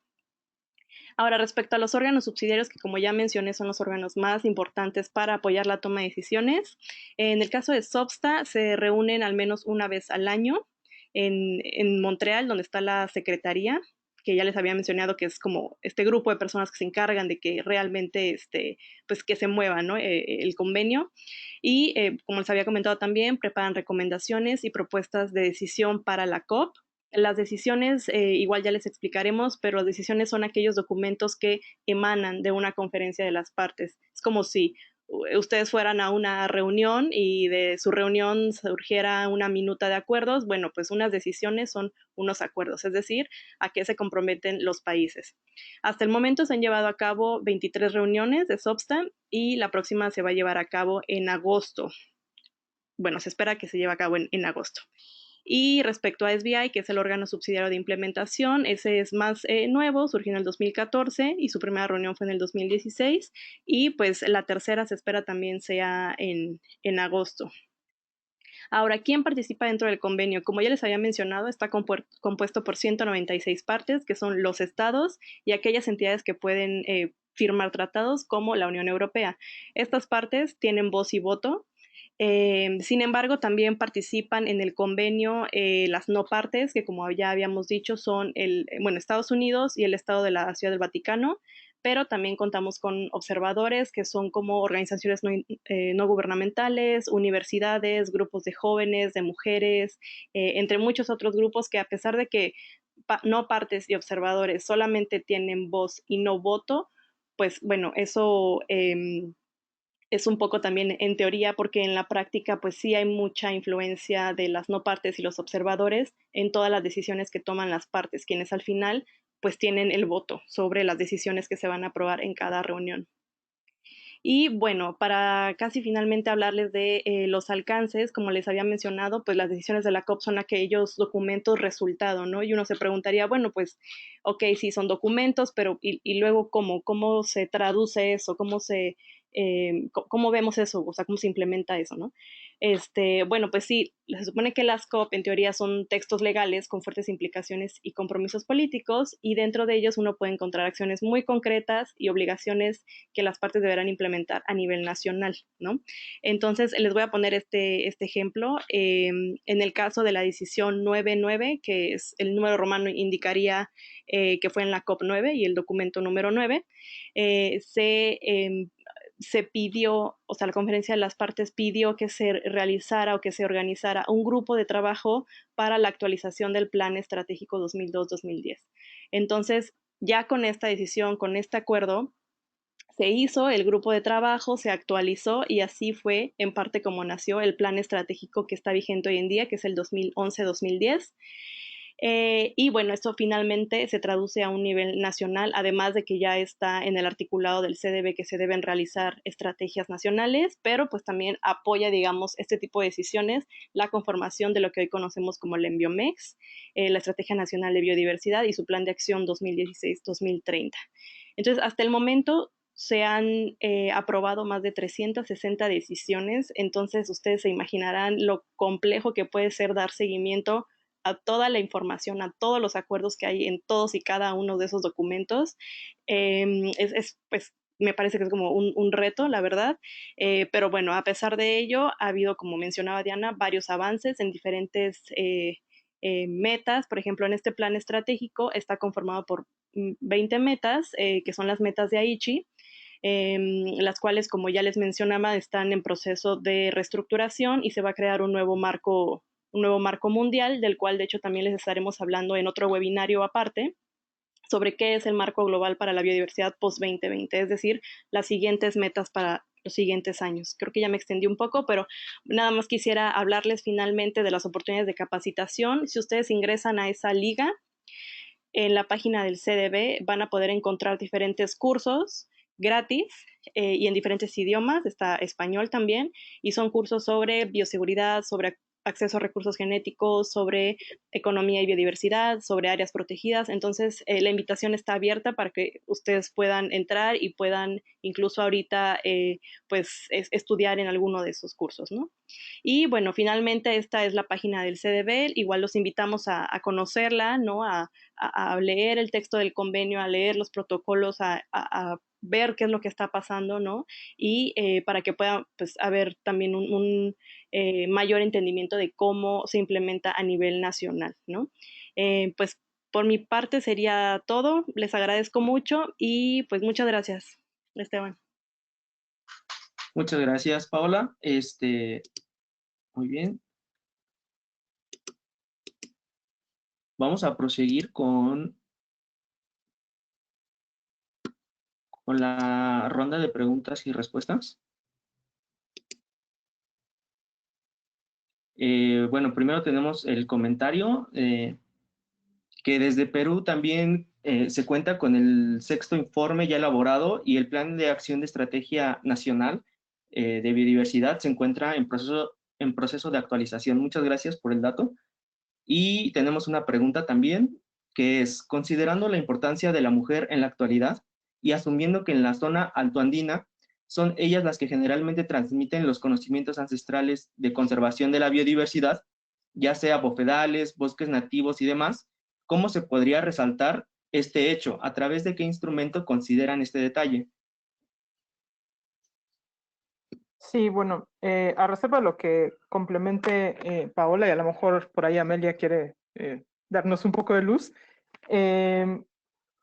Ahora, respecto a los órganos subsidiarios, que como ya mencioné son los órganos más importantes para apoyar la toma de decisiones, en el caso de SOPSTA se reúnen al menos una vez al año en Montreal, donde está la secretaría, que ya les había mencionado que es como este grupo de personas que se encargan de que realmente pues que se mueva, ¿no? El convenio. Y como les había comentado también, preparan recomendaciones y propuestas de decisión para la COP. Las decisiones, igual ya les explicaremos, pero las decisiones son aquellos documentos que emanan de una conferencia de las partes. Es como si ustedes fueran a una reunión y de su reunión surgiera una minuta de acuerdos. Bueno, pues unas decisiones son unos acuerdos, es decir, a qué se comprometen los países. Hasta el momento se han llevado a cabo 23 reuniones de SOPSTA y la próxima se va a llevar a cabo en agosto. Bueno, se espera que se lleve a cabo en agosto. Y respecto a SBI, que es el órgano subsidiario de implementación, ese es más nuevo, surgió en el 2014 y su primera reunión fue en el 2016 y pues la tercera se espera también sea en agosto. Ahora, ¿quién participa dentro del convenio? Como ya les había mencionado, está compuesto por 196 partes, que son los estados y aquellas entidades que pueden firmar tratados como la Unión Europea. Estas partes tienen voz y voto. Sin embargo, también participan en el convenio las no partes, que como ya habíamos dicho son Estados Unidos y el Estado de la Ciudad del Vaticano, pero también contamos con observadores que son como organizaciones no gubernamentales, universidades, grupos de jóvenes, de mujeres, entre muchos otros grupos que a pesar de que no partes y observadores solamente tienen voz y no voto, pues bueno, eso es un poco también en teoría, porque en la práctica pues sí hay mucha influencia de las no partes y los observadores en todas las decisiones que toman las partes, quienes al final pues tienen el voto sobre las decisiones que se van a aprobar en cada reunión. Y bueno, para casi finalmente hablarles de los alcances, como les había mencionado, pues las decisiones de la COP son aquellos documentos resultado, ¿no? Y uno se preguntaría, bueno, pues, ok, sí, son documentos, pero ¿y luego cómo se traduce eso? ¿Cómo vemos eso? O sea, ¿cómo se implementa eso, no? Bueno, pues sí, se supone que las COP en teoría son textos legales con fuertes implicaciones y compromisos políticos, y dentro de ellos uno puede encontrar acciones muy concretas y obligaciones que las partes deberán implementar a nivel nacional, ¿no? Entonces, les voy a poner este ejemplo. En el caso de la decisión 99, que es el número romano indicaría que fue en la COP9 y el documento número 9, se pidió, o sea, la conferencia de las partes pidió que se realizara o que se organizara un grupo de trabajo para la actualización del Plan Estratégico 2002-2010. Entonces, ya con esta decisión, con este acuerdo, se hizo el grupo de trabajo, se actualizó y así fue en parte como nació el plan estratégico que está vigente hoy en día, que es el 2011-2010. Y bueno, esto finalmente se traduce a un nivel nacional, además de que ya está en el articulado del CDB que se deben realizar estrategias nacionales, pero pues también apoya, digamos, este tipo de decisiones, la conformación de lo que hoy conocemos como el ENVIOMEX, la Estrategia Nacional de Biodiversidad y su Plan de Acción 2016-2030. Entonces, hasta el momento se han aprobado más de 360 decisiones, entonces ustedes se imaginarán lo complejo que puede ser dar seguimiento a toda la información, a todos los acuerdos que hay en todos y cada uno de esos documentos. Pues, me parece que es como un reto, la verdad, pero bueno, a pesar de ello, ha habido, como mencionaba Diana, varios avances en diferentes metas. Por ejemplo, en este plan estratégico está conformado por 20 metas, que son las metas de Aichi, las cuales, como ya les mencionaba, están en proceso de reestructuración y se va a crear un nuevo marco mundial, del cual de hecho también les estaremos hablando en otro webinario aparte, sobre qué es el marco global para la biodiversidad post-2020, es decir, las siguientes metas para los siguientes años. Creo que ya me extendí un poco, pero nada más quisiera hablarles finalmente de las oportunidades de capacitación. Si ustedes ingresan a esa liga, en la página del CDB van a poder encontrar diferentes cursos gratis y en diferentes idiomas, está español también, y son cursos sobre bioseguridad, sobre acceso a recursos genéticos, sobre economía y biodiversidad, sobre áreas protegidas. Entonces, la invitación está abierta para que ustedes puedan entrar y puedan incluso ahorita pues estudiar en alguno de esos cursos, ¿no? Y bueno, finalmente esta es la página del CDB, igual los invitamos a conocerla, ¿no? A leer el texto del convenio, a leer los protocolos, a ver qué es lo que está pasando, ¿no? Y para que pueda pues haber también un mayor entendimiento de cómo se implementa a nivel nacional, ¿no? Pues por mi parte sería todo, les agradezco mucho y pues muchas gracias, Esteban. Muchas gracias, Paola. Muy bien. Vamos a proseguir con la ronda de preguntas y respuestas. Bueno, primero tenemos el comentario que desde Perú también se cuenta con el sexto informe ya elaborado y el Plan de Acción de Estrategia Nacional de Biodiversidad se encuentra en proceso de actualización. Muchas gracias por el dato. Y tenemos una pregunta también, que es, considerando la importancia de la mujer en la actualidad y asumiendo que en la zona altoandina son ellas las que generalmente transmiten los conocimientos ancestrales de conservación de la biodiversidad, ya sea bofedales, bosques nativos y demás, ¿cómo se podría resaltar este hecho? ¿A través de qué instrumento consideran este detalle? Sí, bueno, a reserva de lo que complemente Paola, y a lo mejor por ahí Amelia quiere darnos un poco de luz, eh,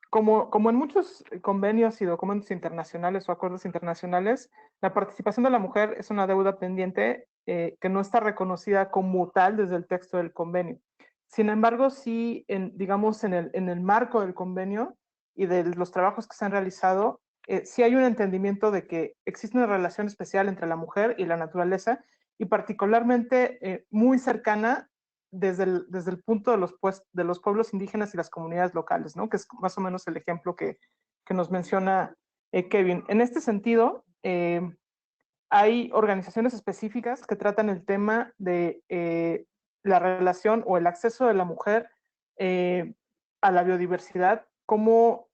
como en muchos convenios y documentos internacionales o acuerdos internacionales, la participación de la mujer es una deuda pendiente que no está reconocida como tal desde el texto del convenio. Sin embargo, sí, digamos, en el marco del convenio y de los trabajos que se han realizado, sí hay un entendimiento de que existe una relación especial entre la mujer y la naturaleza, y particularmente muy cercana desde el punto de los pueblos indígenas y las comunidades locales, ¿no? Que es más o menos el ejemplo que nos menciona Kevin. En este sentido, hay organizaciones específicas que tratan el tema de la relación o el acceso de la mujer a la biodiversidad, cómo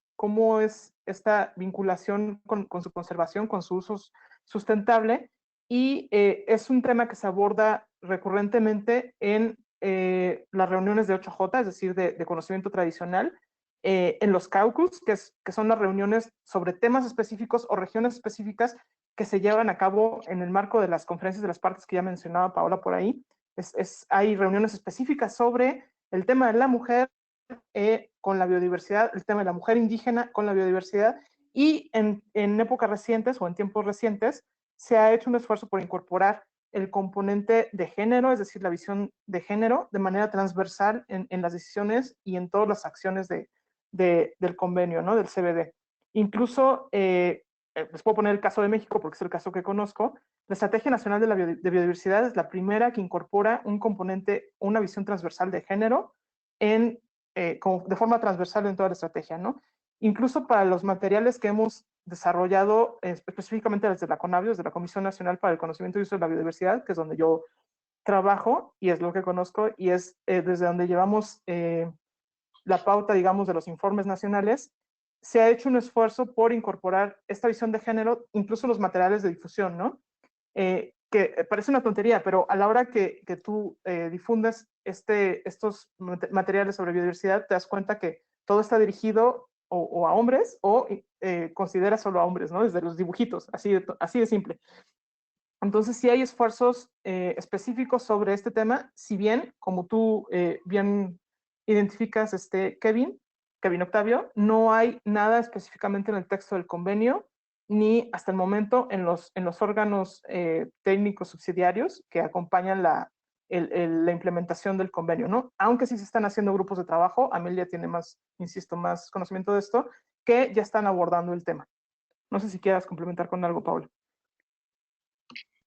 es esta vinculación con su conservación, con su uso sustentable, y es un tema que se aborda recurrentemente en las reuniones de 8J, es decir, de conocimiento tradicional, en los caucus, que son las reuniones sobre temas específicos o regiones específicas que se llevan a cabo en el marco de las conferencias de las partes que ya mencionaba Paola por ahí. Hay reuniones específicas sobre el tema de la mujer con la biodiversidad, el tema de la mujer indígena con la biodiversidad, y en épocas recientes o en tiempos recientes se ha hecho un esfuerzo por incorporar el componente de género, es decir, la visión de género, de manera transversal en las decisiones y en todas las acciones del convenio, ¿no? Del CBD. Incluso, les puedo poner el caso de México porque es el caso que conozco, la Estrategia Nacional de Biodiversidad es la primera que incorpora un componente, una visión transversal de género de forma transversal en toda la estrategia, ¿no? Incluso para los materiales que hemos desarrollado específicamente desde la CONABIO, desde la Comisión Nacional para el Conocimiento y Uso de la Biodiversidad, que es donde yo trabajo y es lo que conozco, y es desde donde llevamos la pauta, digamos, de los informes nacionales, se ha hecho un esfuerzo por incorporar esta visión de género, incluso en los materiales de difusión, ¿no? Que parece una tontería, pero a la hora que tú difundes estos materiales sobre biodiversidad, te das cuenta que todo está dirigido o a hombres o considera solo a hombres, ¿no? Desde los dibujitos, así de simple. Entonces, sí hay esfuerzos específicos sobre este tema, si bien, como tú bien identificas, Kevin Octavio, no hay nada específicamente en el texto del convenio, ni hasta el momento en los órganos técnicos subsidiarios que acompañan la implementación del convenio, ¿no? Aunque sí se están haciendo grupos de trabajo, Amelia tiene más, insisto, más conocimiento de esto, que ya están abordando el tema. No sé si quieras complementar con algo, Paula.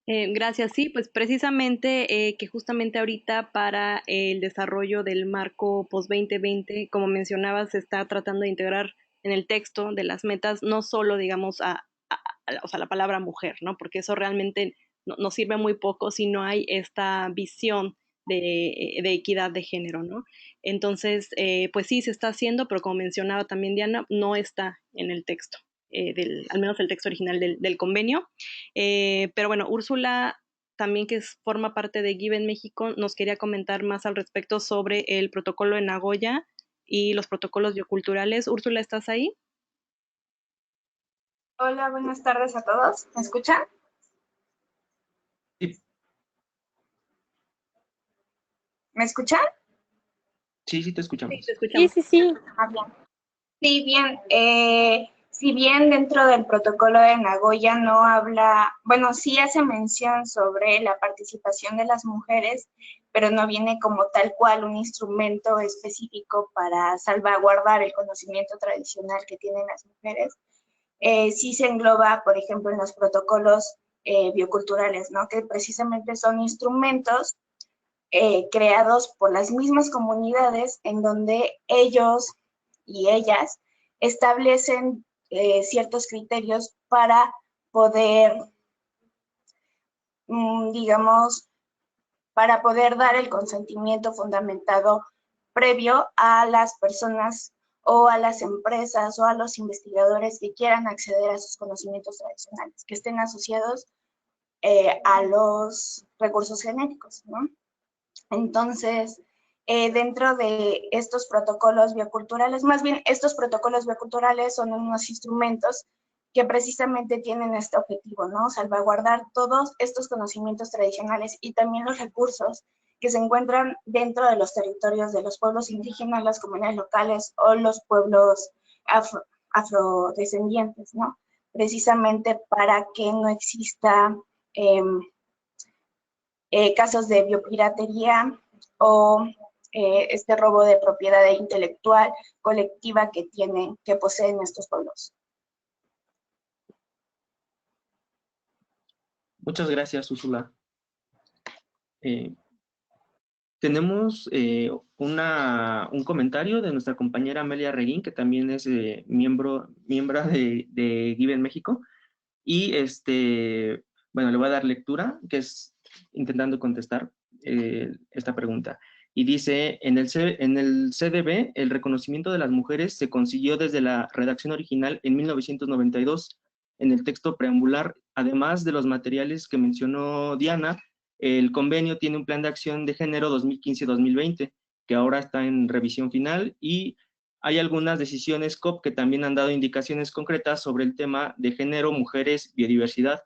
Gracias, sí, pues precisamente que justamente ahorita para el desarrollo del marco post-2020, como mencionabas, se está tratando de integrar en el texto de las metas no solo, digamos, o sea, la palabra mujer, ¿no? Porque eso realmente nos sirve muy poco si no hay esta visión de equidad de género, ¿no? Entonces, pues sí, se está haciendo, pero como mencionaba también Diana, no está en el texto, al menos el texto original del convenio. Pero bueno, Úrsula, también que forma parte de Given México, nos quería comentar más al respecto sobre el protocolo de Nagoya y los protocolos bioculturales. Úrsula, ¿estás ahí? Hola, buenas tardes a todos. ¿Me escuchan? Sí, ¿Me escuchan? sí, te Sí, escuchamos. te Sí, escuchamos. sí, sí. Bien. Sí, bien. Si bien dentro del protocolo de Nagoya no habla, bueno, sí hace mención sobre la participación de las mujeres, pero no viene como tal cual un instrumento específico para salvaguardar el conocimiento tradicional que tienen las mujeres. Sí se engloba, por ejemplo, en los protocolos bioculturales, ¿no? Que precisamente son instrumentos creados por las mismas comunidades en donde ellos y ellas establecen ciertos criterios para poder, digamos, para poder dar el consentimiento fundamentado previo a las personas o a las empresas o a los investigadores que quieran acceder a sus conocimientos tradicionales, que estén asociados a los recursos genéticos, ¿no? Entonces, dentro de estos protocolos bioculturales, más bien estos protocolos bioculturales son unos instrumentos que precisamente tienen este objetivo, ¿no? Salvaguardar todos estos conocimientos tradicionales y también los recursos que se encuentran dentro de los territorios de los pueblos indígenas, las comunidades locales o los pueblos afrodescendientes, ¿no? Precisamente para que no exista casos de biopiratería o este robo de propiedad intelectual colectiva que poseen estos pueblos. Muchas gracias, Úrsula. Tenemos un comentario de nuestra compañera Amelia Reguín, que también es miembro de Given México. Y bueno, le voy a dar lectura, que es intentando contestar esta pregunta. Y dice, en el CDB, el reconocimiento de las mujeres se consiguió desde la redacción original en 1992, en el texto preambular. Además de los materiales que mencionó Diana, el convenio tiene un plan de acción de género 2015-2020, que ahora está en revisión final, y hay algunas decisiones COP que también han dado indicaciones concretas sobre el tema de género, mujeres, biodiversidad.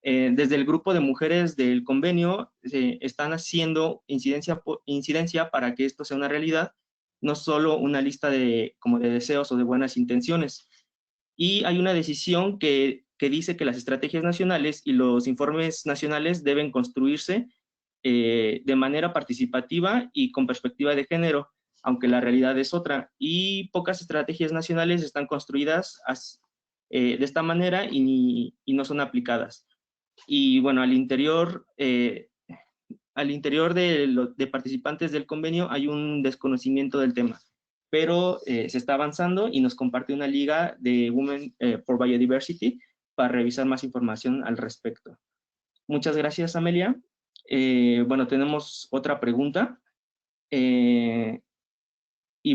Desde el grupo de mujeres del convenio están haciendo incidencia para que esto sea una realidad, no solo una lista como de deseos o de buenas intenciones. Y hay una decisión que dice que las estrategias nacionales y los informes nacionales deben construirse de manera participativa y con perspectiva de género, aunque la realidad es otra. Y pocas estrategias nacionales están construidas de esta manera y no son aplicadas. Y bueno, al interior de participantes del convenio hay un desconocimiento del tema, pero se está avanzando y nos comparte una liga de Women for Biodiversity para revisar más información al respecto. Muchas gracias, Amelia. Bueno, tenemos otra pregunta. Y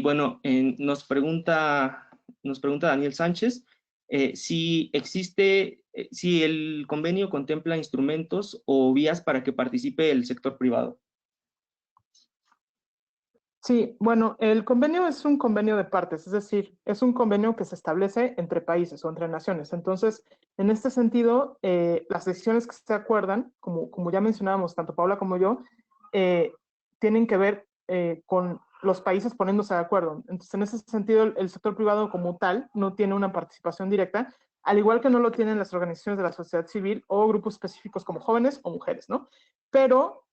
bueno, nos pregunta Daniel Sánchez si si el convenio contempla instrumentos o vías para que participe el sector privado. Sí, bueno, el convenio es un convenio de partes, es decir, es un convenio que se establece entre países o entre naciones. Entonces, en este sentido, las decisiones que se acuerdan, como ya mencionábamos tanto Paula como yo, tienen que ver con los países poniéndose de acuerdo. Entonces, en ese sentido, el sector privado como tal no tiene una participación directa, al igual que no lo tienen las organizaciones de la sociedad civil o grupos específicos como jóvenes o mujeres, ¿no? Pero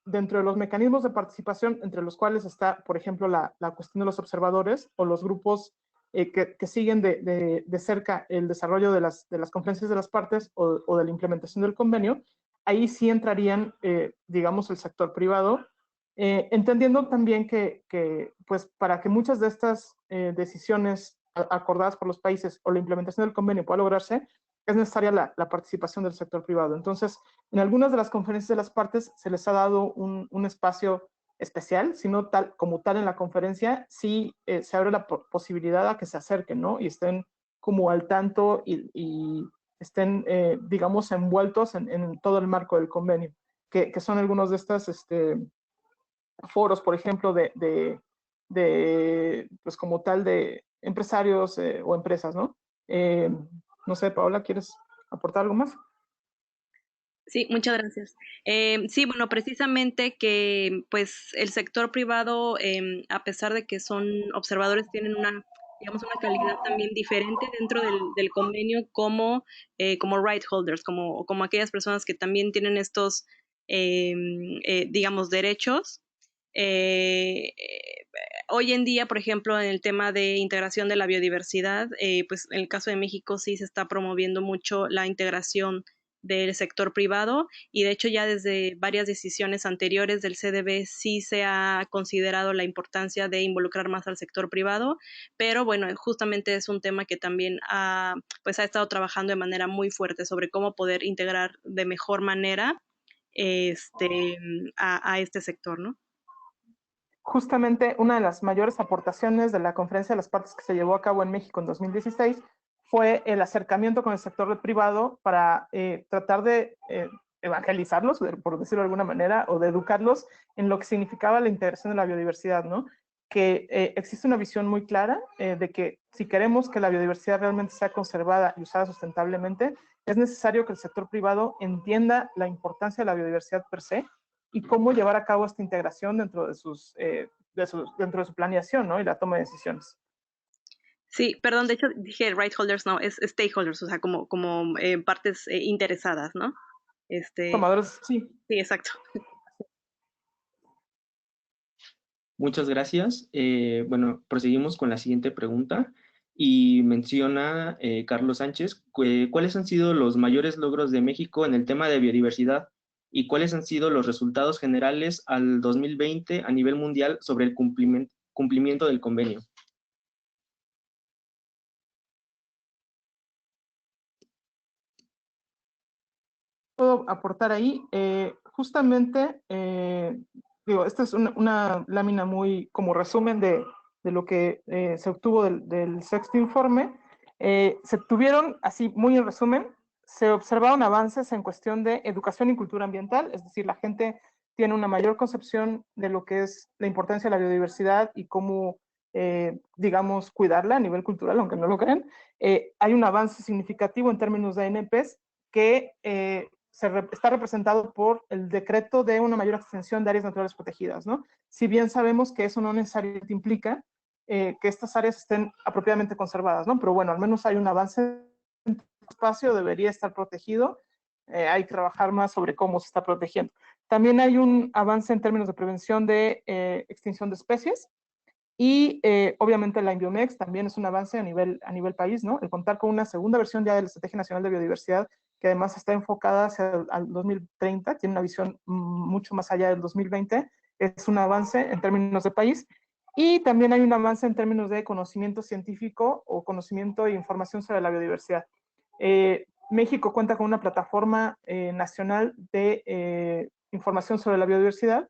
dentro de los mecanismos de participación, entre los cuales está, por ejemplo, la cuestión de los observadores o los grupos que siguen de cerca el desarrollo de las conferencias de las partes o de la implementación del convenio, ahí sí entrarían, digamos, el sector privado, entendiendo también que, pues, para que muchas de estas decisiones acordadas por los países o la implementación del convenio pueda lograrse, es necesaria la participación del sector privado. Entonces, en algunas de las conferencias de las partes se les ha dado un espacio especial, sino tal como tal en la conferencia, sí se abre la posibilidad a que se acerquen, ¿no? Y estén como al tanto y estén, digamos, envueltos en todo el marco del convenio, que son algunos de estos foros, por ejemplo, pues como tal, de empresarios o empresas, ¿no? No sé, Paola, ¿quieres aportar algo más? Sí, muchas gracias. Sí, bueno, precisamente que pues el sector privado, a pesar de que son observadores, tienen una, digamos, una calidad también diferente dentro del convenio como right holders, como aquellas personas que también tienen estos, digamos, derechos. Eh, eh, Hoy en día, por ejemplo, en el tema de integración de la biodiversidad, pues en el caso de México sí se está promoviendo mucho la integración del sector privado y de hecho ya desde varias decisiones anteriores del CDB sí se ha considerado la importancia de involucrar más al sector privado, pero bueno, justamente es un tema que también pues ha estado trabajando de manera muy fuerte sobre cómo poder integrar de mejor manera a este sector, ¿no? Justamente una de las mayores aportaciones de la conferencia de las partes que se llevó a cabo en México en 2016 fue el acercamiento con el sector privado para tratar de evangelizarlos, por decirlo de alguna manera, o de educarlos en lo que significaba la integración de la biodiversidad, ¿no? Que existe una visión muy clara de que si queremos que la biodiversidad realmente sea conservada y usada sustentablemente, es necesario que el sector privado entienda la importancia de la biodiversidad per se y cómo llevar a cabo esta integración dentro de dentro de su planeación, ¿no? Y la toma de decisiones. Sí, perdón, de hecho dije right holders, no, es stakeholders, o sea, como partes interesadas, ¿no? Tomadores, sí. Sí, exacto. Muchas gracias. Bueno, proseguimos con la siguiente pregunta y menciona Carlos Sánchez, ¿cuáles han sido los mayores logros de México en el tema de biodiversidad y cuáles han sido los resultados generales al 2020 a nivel mundial sobre el cumplimiento del convenio? Puedo aportar ahí. Justamente, digo, esta es una lámina muy como resumen de lo que se obtuvo del sexto informe. Se tuvieron, así muy en resumen, se observaron avances en cuestión de educación y cultura ambiental, es decir, la gente tiene una mayor concepción de lo que es la importancia de la biodiversidad y cómo, digamos, cuidarla a nivel cultural, aunque no lo crean. Hay un avance significativo en términos de ANPs que está representado por el decreto de una mayor extensión de áreas naturales protegidas, ¿no? Si bien sabemos que eso no necesariamente implica que estas áreas estén apropiadamente conservadas, ¿no? Pero bueno, al menos hay un avance en el espacio, debería estar protegido, hay que trabajar más sobre cómo se está protegiendo. También hay un avance en términos de prevención de extinción de especies, y obviamente la Enviomex también es un avance a nivel país, ¿no? El contar con una segunda versión ya de la Estrategia Nacional de Biodiversidad, que además está enfocada hacia el 2030, tiene una visión mucho más allá del 2020, es un avance en términos de país. Y también hay un avance en términos de conocimiento científico o conocimiento e información sobre la biodiversidad. México cuenta con una plataforma nacional de información sobre la biodiversidad,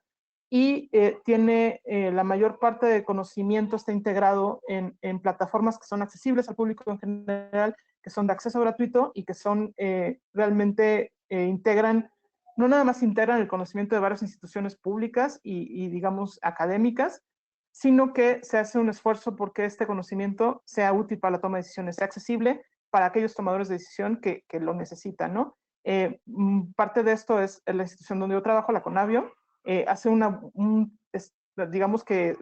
y tiene la mayor parte del conocimiento está integrado en plataformas que son accesibles al público en general, que son de acceso gratuito y que son realmente integran, no nada más integran el conocimiento de varias instituciones públicas y digamos académicas, sino que se hace un esfuerzo porque este conocimiento sea útil para la toma de decisiones, sea accesible para aquellos tomadores de decisión que lo necesitan, ¿no? Parte de esto es la institución donde yo trabajo, la CONABIO, hace digamos que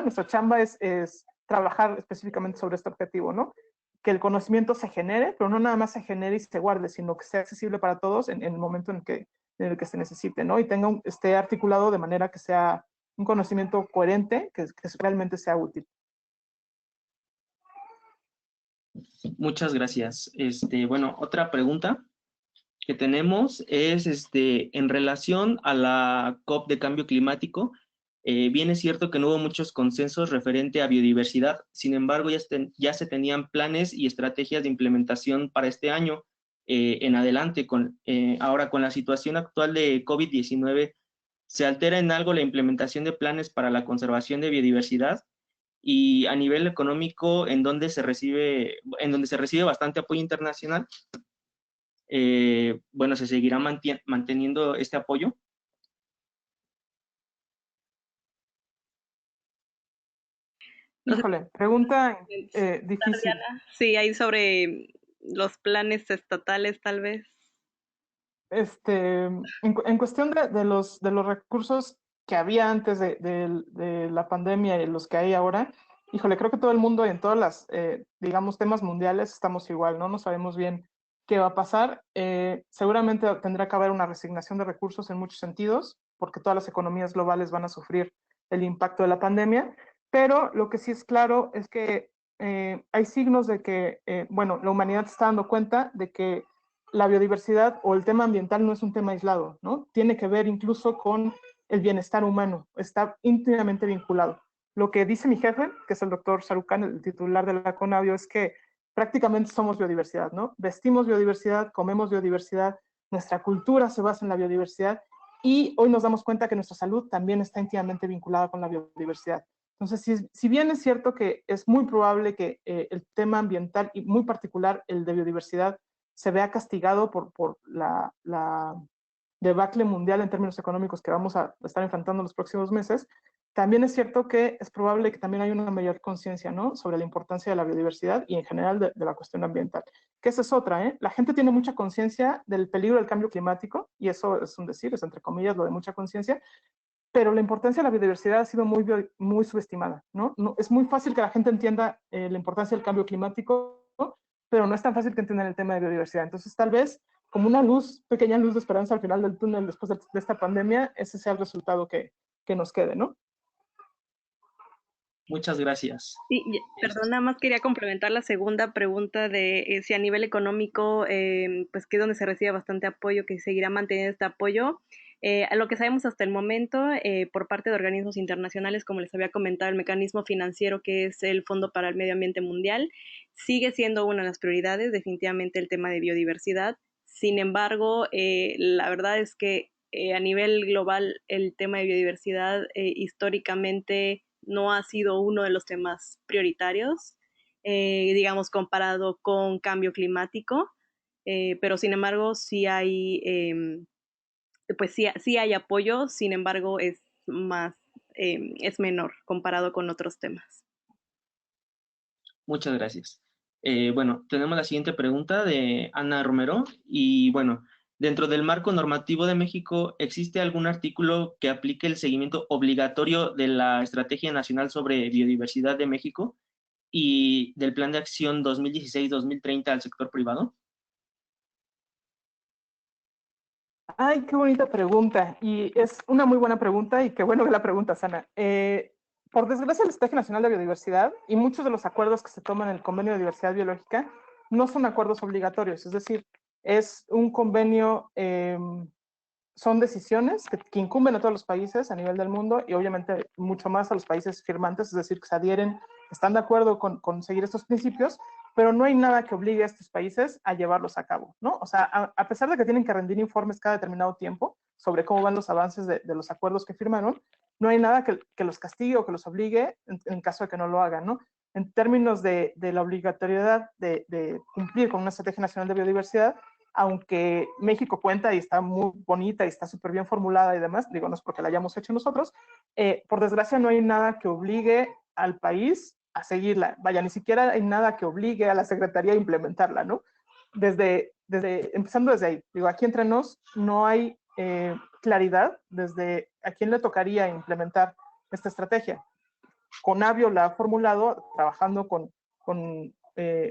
nuestra chamba es trabajar específicamente sobre este objetivo, ¿no? Que el conocimiento se genere, pero no nada más se genere y se guarde, sino que sea accesible para todos en el momento en el que se necesite, ¿no? Y esté articulado de manera que sea un conocimiento coherente, que realmente sea útil. Muchas gracias. Bueno, otra pregunta que tenemos es en relación a la COP de cambio climático. Bien es cierto que no hubo muchos consensos referente a biodiversidad, sin embargo ya se tenían planes y estrategias de implementación para este año. en adelante. Ahora, con la situación actual de COVID-19, se altera en algo la implementación de planes para la conservación de biodiversidad y a nivel económico, en donde se recibe bastante apoyo internacional. Bueno, se seguirá manteniendo este apoyo. Híjole, pregunta difícil. Sí, hay sobre los planes estatales, tal vez. En cuestión de los recursos que había antes de la pandemia y los que hay ahora, híjole, creo que todo el mundo en todas las, digamos, temas mundiales estamos igual, ¿no? No sabemos bien qué va a pasar. Seguramente tendrá que haber una resignación de recursos en muchos sentidos, porque todas las economías globales van a sufrir el impacto de la pandemia, pero lo que sí es claro es que hay signos de que, bueno, la humanidad está dando cuenta de que la biodiversidad o el tema ambiental no es un tema aislado, ¿no? Tiene que ver incluso con el bienestar humano, está íntimamente vinculado. Lo que dice mi jefe, que es el doctor Sarukan, el titular de la CONABIO, es que prácticamente somos biodiversidad, ¿no? Vestimos biodiversidad, comemos biodiversidad, nuestra cultura se basa en la biodiversidad y hoy nos damos cuenta que nuestra salud también está íntimamente vinculada con la biodiversidad. Entonces, si bien es cierto que es muy probable que el tema ambiental y muy particular el de biodiversidad se vea castigado por la debacle mundial en términos económicos que vamos a estar enfrentando en los próximos meses, también es cierto que es probable que también haya una mayor conciencia, ¿no?, sobre la importancia de la biodiversidad y en general de la cuestión ambiental. Que esa es otra, ¿eh? La gente tiene mucha conciencia del peligro del cambio climático, y eso es un decir, es entre comillas lo de mucha conciencia, pero la importancia de la biodiversidad ha sido muy subestimada, ¿no? Es muy fácil que la gente entienda la importancia del cambio climático, ¿no?, pero no es tan fácil que entiendan el tema de biodiversidad. Entonces, tal vez, como una pequeña luz de esperanza al final del túnel después de esta pandemia, ese sea el resultado que nos quede, ¿no? Muchas gracias. Sí, perdón, nada más quería complementar la segunda pregunta de si a nivel económico, pues que es donde se recibe bastante apoyo, que seguirá manteniendo este apoyo. A lo que sabemos hasta el momento, por parte de organismos internacionales, como les había comentado, el mecanismo financiero que es el Fondo para el Medio Ambiente Mundial, sigue siendo una de las prioridades, definitivamente el tema de biodiversidad. Sin embargo, la verdad es que a nivel global el tema de biodiversidad históricamente no ha sido uno de los temas prioritarios, digamos, comparado con cambio climático, pero sin embargo sí hay, pues sí hay apoyo, sin embargo es es menor comparado con otros temas. Muchas gracias. Bueno, tenemos la siguiente pregunta de Ana Romero y bueno, dentro del marco normativo de México, ¿existe algún artículo que aplique el seguimiento obligatorio de la Estrategia Nacional sobre Biodiversidad de México y del Plan de Acción 2016-2030 al sector privado? Ay, qué bonita pregunta. Y es una muy buena pregunta y qué bueno que la preguntas, Ana. Por desgracia, la Estrategia Nacional de Biodiversidad y muchos de los acuerdos que se toman en el Convenio de Diversidad Biológica no son acuerdos obligatorios, es decir, es un convenio, son decisiones que incumben a todos los países a nivel del mundo y obviamente mucho más a los países firmantes, es decir, que se adhieren, están de acuerdo con seguir estos principios, pero no hay nada que obligue a estos países a llevarlos a cabo, ¿no? O sea, a pesar de que tienen que rendir informes cada determinado tiempo sobre cómo van los avances de los acuerdos que firmaron, no hay nada que los castigue o que los obligue en caso de que no lo hagan, ¿no? En términos de la obligatoriedad de cumplir con una estrategia nacional de biodiversidad, aunque México cuenta y está muy bonita y está súper bien formulada y demás, digo, no es porque la hayamos hecho nosotros, por desgracia no hay nada que obligue al país a seguirla. Vaya, ni siquiera hay nada que obligue a la Secretaría a implementarla, ¿no? Empezando desde ahí, digo, aquí entre nos no hay claridad desde a quién le tocaría implementar esta estrategia. CONABIO la ha formulado trabajando en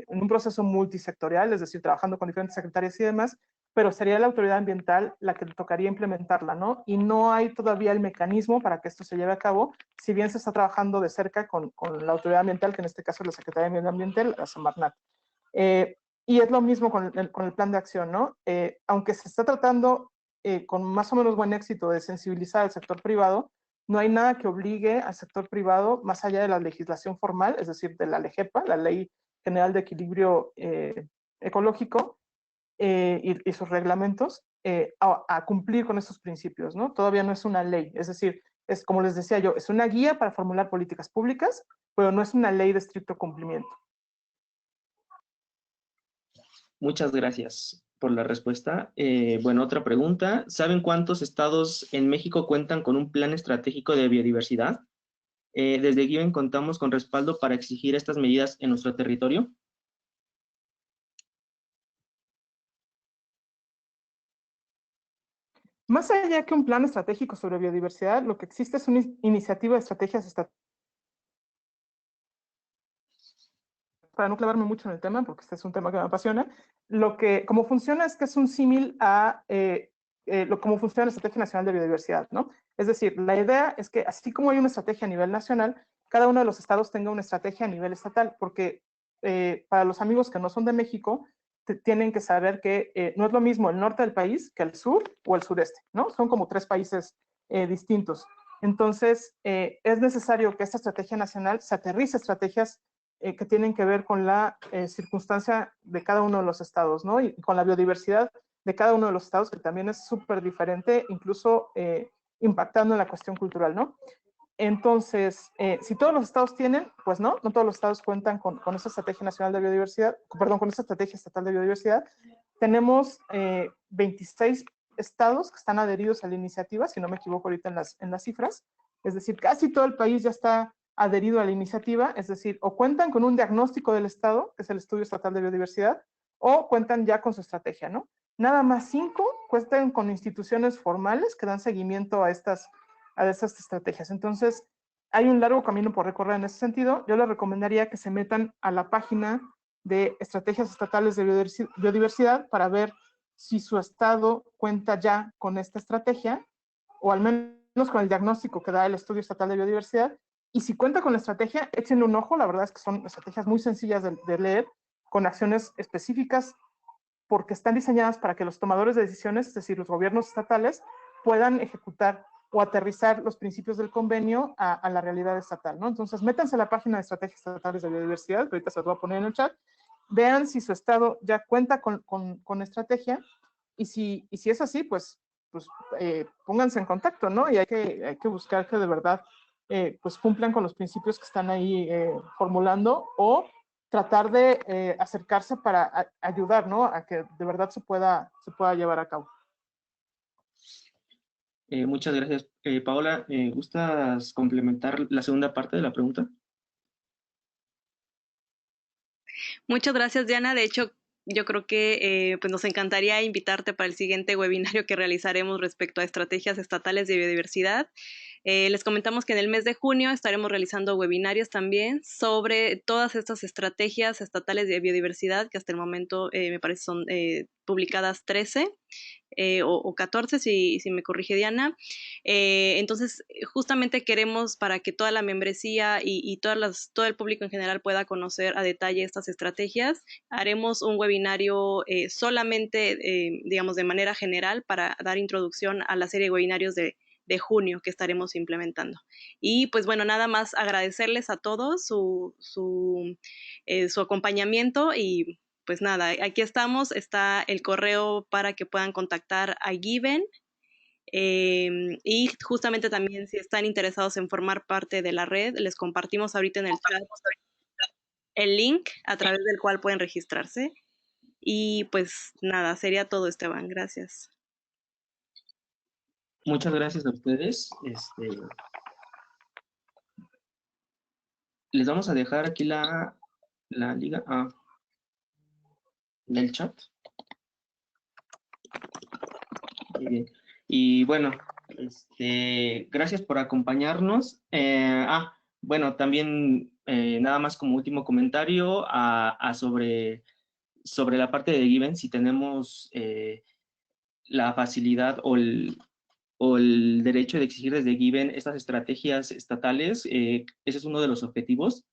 un proceso multisectorial, es decir, trabajando con diferentes secretarias y demás, pero sería la autoridad ambiental la que le tocaría implementarla, ¿no? Y no hay todavía el mecanismo para que esto se lleve a cabo, si bien se está trabajando de cerca con la autoridad ambiental, que en este caso es la Secretaría de Medio Ambiente, la Semarnat. Y es lo mismo con el plan de acción, ¿no? Aunque se está tratando con más o menos buen éxito de sensibilizar al sector privado, no hay nada que obligue al sector privado, más allá de la legislación formal, es decir, de la LEGEPA, la Ley General de Equilibrio Ecológico, y sus reglamentos a cumplir con esos principios, ¿no? Todavía no es una ley, es decir, es como les decía yo, es una guía para formular políticas públicas, pero no es una ley de estricto cumplimiento. Muchas gracias por la respuesta. Bueno, otra pregunta. ¿Saben cuántos estados en México cuentan con un plan estratégico de biodiversidad? Desde Given contamos con respaldo para exigir estas medidas en nuestro territorio. Más allá que un plan estratégico sobre biodiversidad, lo que existe es una iniciativa de estrategias estratégicas. Para no clavarme mucho en el tema, porque este es un tema que me apasiona, cómo funciona es que es un símil a cómo funciona la Estrategia Nacional de Biodiversidad, ¿no? Es decir, la idea es que así como hay una estrategia a nivel nacional, cada uno de los estados tenga una estrategia a nivel estatal, porque para los amigos que no son de México, tienen que saber que no es lo mismo el norte del país que el sur o el sureste, ¿no? Son como 3 países distintos. Entonces, es necesario que esta estrategia nacional se aterrice a estrategias que tienen que ver con la circunstancia de cada uno de los estados, ¿no? Y con la biodiversidad de cada uno de los estados, que también es súper diferente, incluso impactando en la cuestión cultural, ¿no? Entonces, si todos los estados tienen, pues no todos los estados cuentan con esa estrategia nacional de biodiversidad, perdón, con esa estrategia estatal de biodiversidad. Tenemos 26 estados que están adheridos a la iniciativa, si no me equivoco ahorita en las cifras, es decir, casi todo el país ya está adherido a la iniciativa, es decir, o cuentan con un diagnóstico del estado, que es el Estudio Estatal de Biodiversidad, o cuentan ya con su estrategia, ¿no? Nada más 5 cuentan con instituciones formales que dan seguimiento a estas estrategias. Entonces, hay un largo camino por recorrer en ese sentido. Yo les recomendaría que se metan a la página de Estrategias Estatales de Biodiversidad para ver si su estado cuenta ya con esta estrategia, o al menos con el diagnóstico que da el Estudio Estatal de Biodiversidad. Y si cuenta con la estrategia, échenle un ojo. La verdad es que son estrategias muy sencillas de leer, con acciones específicas, porque están diseñadas para que los tomadores de decisiones, es decir, los gobiernos estatales, puedan ejecutar o aterrizar los principios del convenio a la realidad estatal, ¿no? Entonces, métanse a la página de Estrategias Estatales de Biodiversidad, que ahorita se los voy a poner en el chat, vean si su estado ya cuenta con estrategia, y si es así, pues pónganse en contacto, ¿no? Y hay que buscar que de verdad pues cumplan con los principios que están ahí formulando, o tratar de acercarse para ayudar, ¿no? A que de verdad se pueda llevar a cabo. Muchas gracias. Paola, ¿gustas complementar la segunda parte de la pregunta? Muchas gracias, Diana. De hecho, yo creo que pues nos encantaría invitarte para el siguiente webinario que realizaremos respecto a estrategias estatales de biodiversidad. Les comentamos que en el mes de junio estaremos realizando webinarios también sobre todas estas estrategias estatales de biodiversidad, que hasta el momento me parece son publicadas 13. O 14, si me corrige Diana. Entonces, justamente queremos, para que toda la membresía y todo el público en general pueda conocer a detalle estas estrategias, haremos un webinario solamente, digamos, de manera general, para dar introducción a la serie de webinarios de junio que estaremos implementando. Y pues bueno, nada más agradecerles a todos su acompañamiento, y pues nada, aquí estamos, está el correo para que puedan contactar a Given, y justamente también si están interesados en formar parte de la red, les compartimos ahorita en el chat el link a través del cual pueden registrarse. Y pues nada, sería todo, Esteban, gracias. Muchas gracias a ustedes. Les vamos a dejar aquí la liga del chat. Muy bien. Y bueno, gracias por acompañarnos. Bueno, también nada más como último comentario sobre la parte de Given, si tenemos la facilidad o el derecho de exigir desde Given estas estrategias estatales. Ese es uno de los objetivos.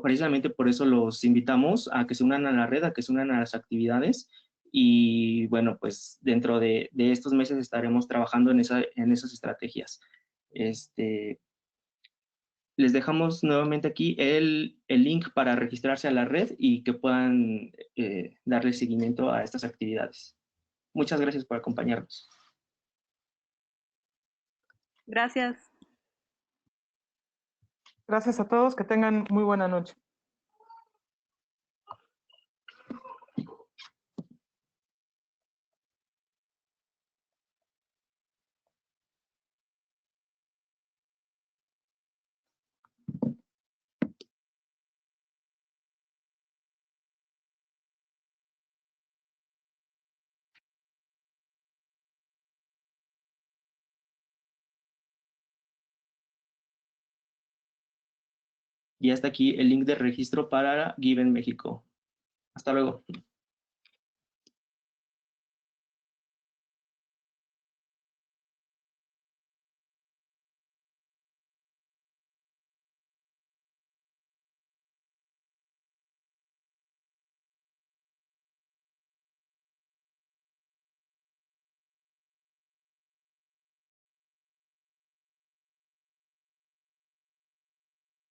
Precisamente por eso los invitamos a que se unan a la red, a que se unan a las actividades. Y bueno, pues dentro de estos meses estaremos trabajando en esas estrategias. Les dejamos nuevamente aquí el link para registrarse a la red y que puedan darle seguimiento a estas actividades. Muchas gracias por acompañarnos. Gracias. Gracias a todos, que tengan muy buena noche. Y hasta aquí el link de registro para Given México. Hasta luego.